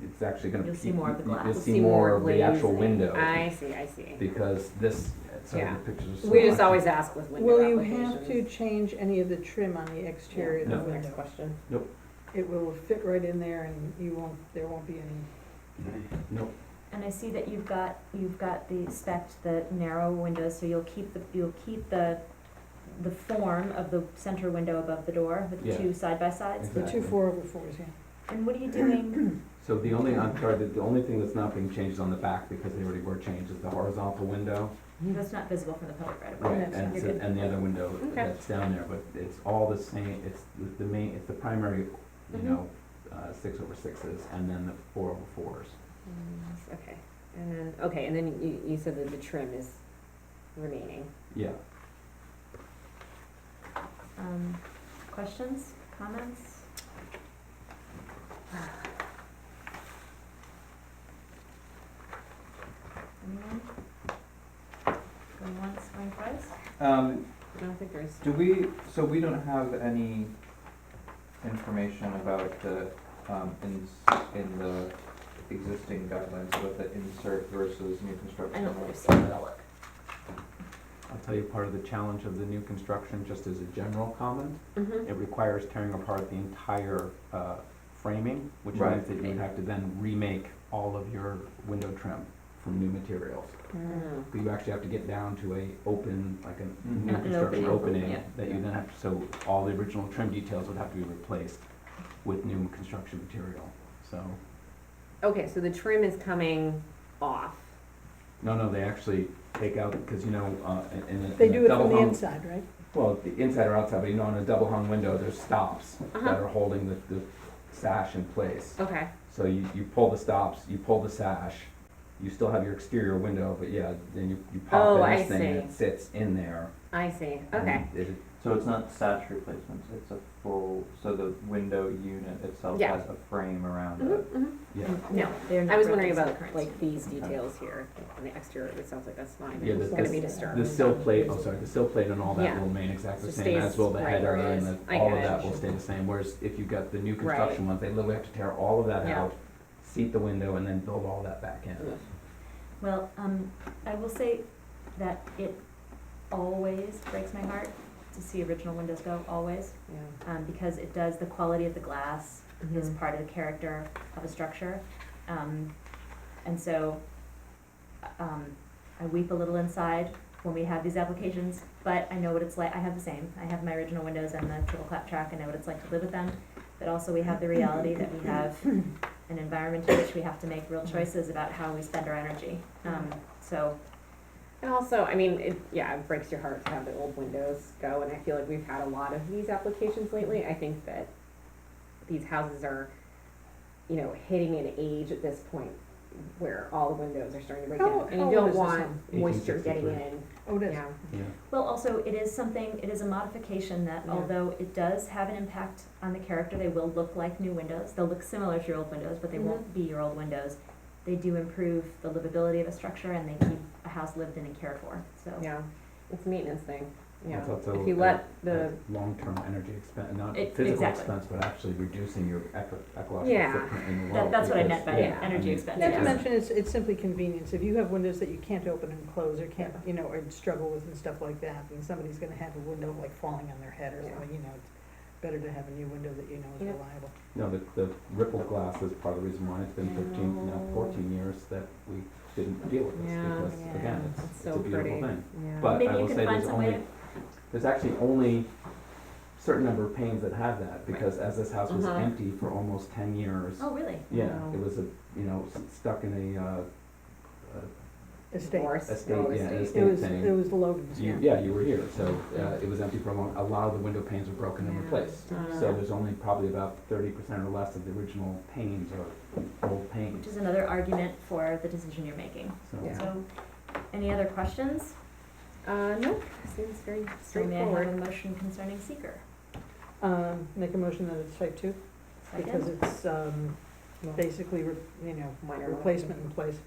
it's actually gonna. You'll see more of the glass. You'll We'll see more of the actual glazing. window. I see. Because this, so Yeah. the pictures are so. We just much- always ask with window Will you applications. have to change any of the trim on the exterior of the That's the next window? question. It will fit right in there and there won't be any. Nope, And I see that you've got the the narrow windows, so you'll keep the form of the center window above the door with the Yeah. two side by sides. The Exactly. two 4/4s, yeah. And what are you doing? so the only thing that's not being changed is on the back, because they already were changed, is the horizontal window. That's not visible from the public right away. Right, and, You're good. and the other window Okay. that's down there, but it's all the same, it's the primary, Mhm. 6/6s, and then the 4/4s. Okay, and then you said that the trim is remaining. Yeah. Questions, comments? Anyone? Going once, going twice? I don't think there's. So we don't have any information about the, in the existing guidelines about the insert versus new construction? I don't think I've seen it, I'll look. I'll tell you part of the challenge of the new construction, just as a general comment, Mm-hmm. it requires tearing apart the entire, framing, which Right. means that you would have to then remake all of your window trim from new materials. Mm. But you actually have to get down to a open, like a Mhm. new An construction opening, opening, yeah. that you then have to, so all the original trim details would have to be replaced with new construction material, so. Okay, so the trim is coming off. No, they actually take out, because in a They do it double from the hung, inside, right? well, the inside or outside, but on a double hung window, there's stops Uh-huh. that are holding the sash in place. Okay. So you pull the stops, you pull the sash, you still have your exterior window, but yeah, then you Oh, pop I in this thing and it see. sits in there. I see. and Okay. So it's not sash replacements, it's a full, so the window unit itself Yeah. has a frame around Mm-hmm, it. mm-hmm. Yeah, No, they're not. I was wondering referenced in about the current like these Okay. details here on the exterior. It sounds like that's fine. Yeah, It's the- gonna be the- disturbed. the sill plate, the sill plate and all that Yeah. will remain exactly the So same, stays as will the right header where it and is. I all get of it. that will stay the same, whereas if you got the new Right. construction ones, they literally have to tear all of that Yeah. out, seat the window, and then build all that back in. Ugh. Well, I will say that it always breaks my heart to see original windows go, always, Yeah. because it does, the quality of the glass is Mhm. part of the character of a structure. And so, I weep a little inside when we have these applications, but I know what it's like, I have the same, I have my original windows and the triple clap track, I know what it's like to live with them. But also we have the reality that we have an environment in which we have to make real choices about how we spend our energy. So, And also, I mean, it breaks your heart to have the old windows go, and I feel like we've had a lot of these applications lately. I think that these houses are, hitting an age at this point where all the windows are starting to break How- down. And how you old don't is this want home? moisture getting 1863. in, Oh, it is. yeah. Yeah. Well, also, it is a modification that Yeah. although it does have an impact on the character, they will look like new windows. They'll look similar to your old windows, but they Mhm. won't be your old windows. They do improve the livability of a structure and they keep a house lived in and cared for, so. Yeah, it's a maintenance thing, yeah. It's also If you let the, long-term energy expense, not It- physical exactly. expense, but actually reducing your ecological Yeah. footprint in the world. That's what I because- meant by Yeah. energy I mean, expense, Not to yes. mention, it's simply convenience. If you have windows that you can't open and close or can't, you know, or struggle with and stuff like that, and somebody's gonna have a window like falling on their head or Yeah. something, you know, it's better to have a new window that you know is Yeah. reliable. No, the rippled glass is part of the reason why it's been 13, now 14 years that we didn't deal with this, Yeah. because Yeah. again, it's it's so a beautiful pretty, thing. yeah. But Maybe I you will can say find there's some way only, there's actually only certain number of panes that have that, because as this house was Uh-huh. empty for almost 10 years, Oh, really? yeah, Wow. it was stuck in a Estate. Divorce, estate, old yeah, estate. It estate was, thing. it was the Logans, You, yeah. yeah, you were here, so it was empty for a long, a lot of the window panes were broken and Yeah. replaced. Uh, So there's only probably about 30% or less of the original panes are old Which panes. is another argument for the decision you're making. So Yeah. So, any other questions? No, seems very So may I have straightforward. a motion concerning seeker? Make a motion that it's type 2, because Second, it's, basically, Minor replacement in place.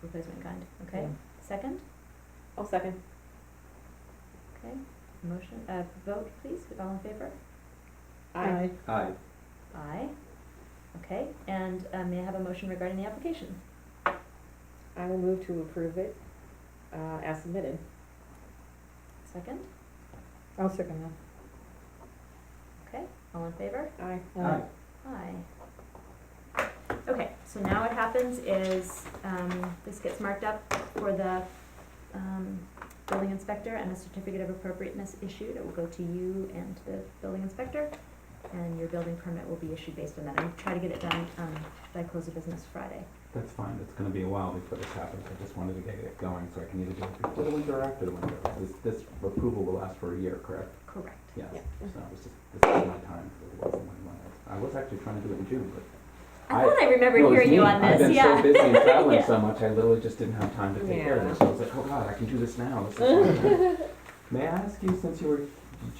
replacement kind, okay. Yeah. Second, I'll second. okay, motion, vote please, all in favor? Aye. Aye. Aye. Okay, and may I have a motion regarding the application? I will move to approve it, as submitted. Second, I'll second okay, all in favor? Aye. that. Aye. Okay, so now what happens is, this gets marked up for the, building inspector and a certificate of appropriateness issued. It will go to you and to the building inspector, and your building permit will be issued based on that. And try to get it done, by close of business Friday. that's fine, it's gonna be a while before this happens, I just wanted to get it going, so I can either do it before the winter or after the winter. This approval will last for a year, correct? Correct. Yes, Yeah. so it was just, this is my time, so it wasn't when I was actually trying to do it in June, but. I thought I remembered No, it was hearing you me. on this, yeah. I've been so busy and traveling Yeah. so much, I literally just didn't have time to take care of Yeah. this. I was like, oh God, I can do this now. This is my time. May I ask you, since did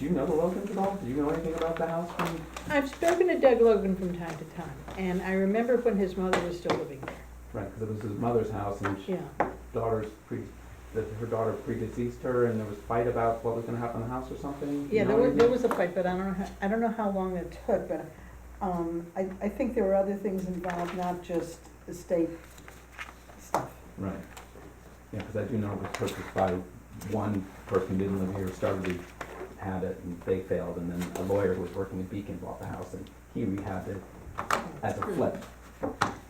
you know the Logans at all? Do you know anything about the house from? I've spoken to Doug Logan from time to time, and I remember when his mother was still living there. Right, because it was his mother's house and Yeah. her daughter predeceased her and there was fight about what was gonna happen to the house or something? Do you Yeah, know there anything? was a fight, but I don't know how long it took, but, I think there were other things involved, not just estate stuff. Right. Yeah, because I do know it was purchased by one person who didn't live here, had it, and they failed, and then a lawyer who was working in Beacon bought the house, and he rehabbed it as a flip.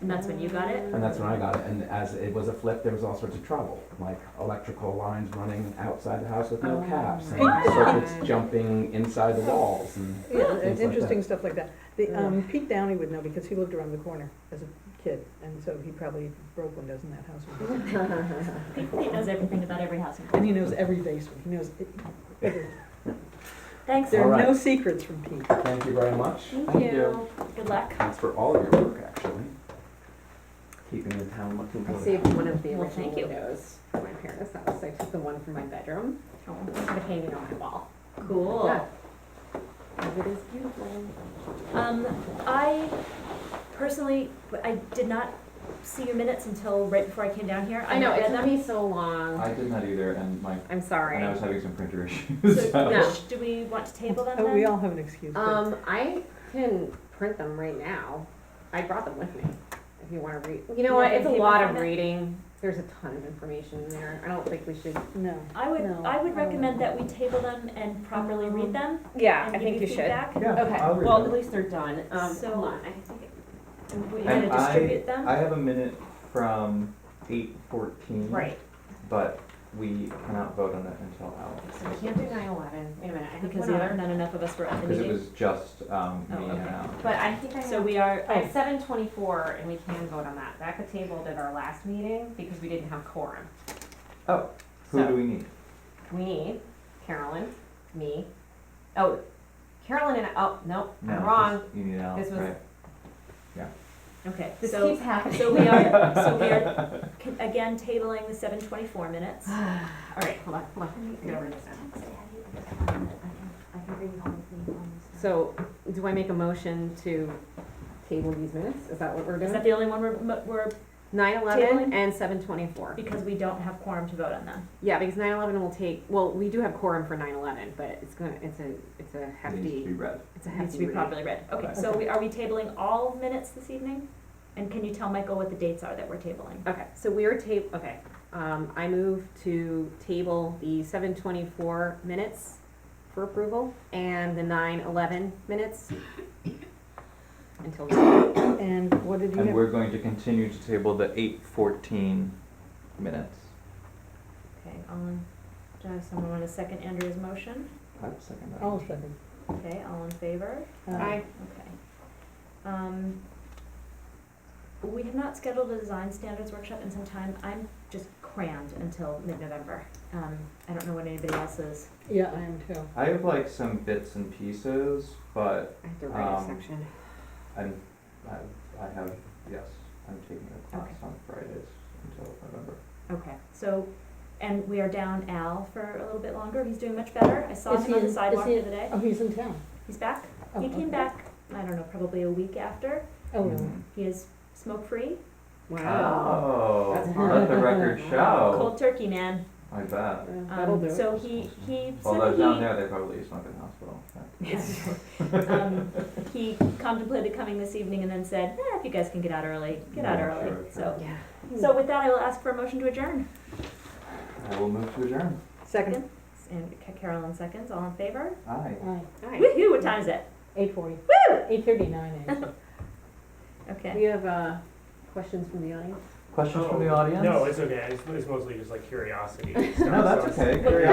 And that's when you got it? And that's when I got it, and as it was a flip, there was all sorts of trouble, like electrical lines running outside the house with no Oh, caps, and right. circuits jumping inside the walls, and Yeah, things like interesting that. stuff like that. Pete Downey would know because he lived around the corner as a kid, and so he probably broke windows in that house. He knows everything about every house in And he Queens. knows every basement, he knows everything. Thanks, There are All no right. secrets from Pete. Thank you very much. Thank you. Good luck. Thanks for all of your work, actually. Keeping the town looking I good. saved one of the Well, original thank you. windows for my parents' house. I took the one from my bedroom, Oh, I have it hanging on my wall. cool. Yeah. It is beautiful. I personally, I did not see your minutes until right before I came down here. I know, it read took them. me so long. I did not either, and I'm sorry. and I was having some printer issues. So, No. do we want to table them Oh, then? we all have an excuse. but- I can print them right now. I brought them with me, if you wanna read. You know what, it's a Paper lot of format? reading. There's a ton of information in there. I don't think we should. No. I would No. recommend that we table them and properly read them Yeah, and I give think you you should. feedback. Yeah, Okay, I'll read well, them. at least they're done. So- Hold on, I think it, We're And gonna distribute them? I have a minute from 8:14. right, But we cannot vote on it until so we Alex. can't do 9/11. Wait a minute, I have Because one there are other. not enough of us were at the Because it meeting. was just me okay. and Alex. But I think I have. So we are, I have 7:24 and we can vote on that. That got tabled at our last meeting because we didn't have quorum. Oh, who So- do we need? We need Carolyn, me. Oh, Carolyn and, oh, nope, I'm No, wrong. You need Alex, This was- right? Okay, This so, keeps happening. so we are, again, tabling the 7:24 minutes. All right, hold on. I gotta write this down. I can bring you home with me on this. So, do I make a motion to table these minutes? Is that what we're Is doing? that the only one we're, 9/11 tabling? and 7/24. because we don't have quorum to vote on them? Yeah, because 9/11 will take, well, we do have quorum for 9/11, but it's a It needs to hefty, be read. it's a It needs to hefty be read. properly read. Okay, Right. so are we tabling all minutes this evening? And can you tell Michael what the dates are that we're tabling? Okay, so we are I move to table the 7/24 minutes for approval and the 9/11 minutes until then. And what did you And have? we're going to continue to table the 8:14 minutes. Okay, does someone want to second Andrea's motion? I have a second. I'll second. Okay, all in favor? Aye. Okay. We have not scheduled a design standards workshop in some time. I'm just crammed until mid-November. I don't know what anybody else is. Yeah, I am too. I have like some bits and pieces, but I have to write a Um, section. I have, yes, I'm taking a class Okay. on Fridays until November. Okay, so, and we are down Al for a little bit longer. He's doing much better. I saw Is him he on the in- sidewalk is he- the other day. Oh, he's in town. He's back. Oh, He came okay. back, I don't know, probably a week after. Oh, really? Mhm. He is smoke-free. Wow. Oh, That's let the record show. Cold turkey, man. I bet. That'll do it. So he Although said down that there, they probably smoke in the hospital. he contemplated coming this evening and then said, if you guys can get out early, get out Yeah, early. sure, sure. So, Yeah. so with that, I will ask for a motion to adjourn. I will move to adjourn. Second. And Carolyn seconds, all in favor? Aye. Aye. All right. Woo-hoo, what time is it? 8:40. Woo! 8:39 actually. Okay. We have, questions from the audience? Questions from the audience? No, it's okay. It's mostly just like curiosity. No, that's okay.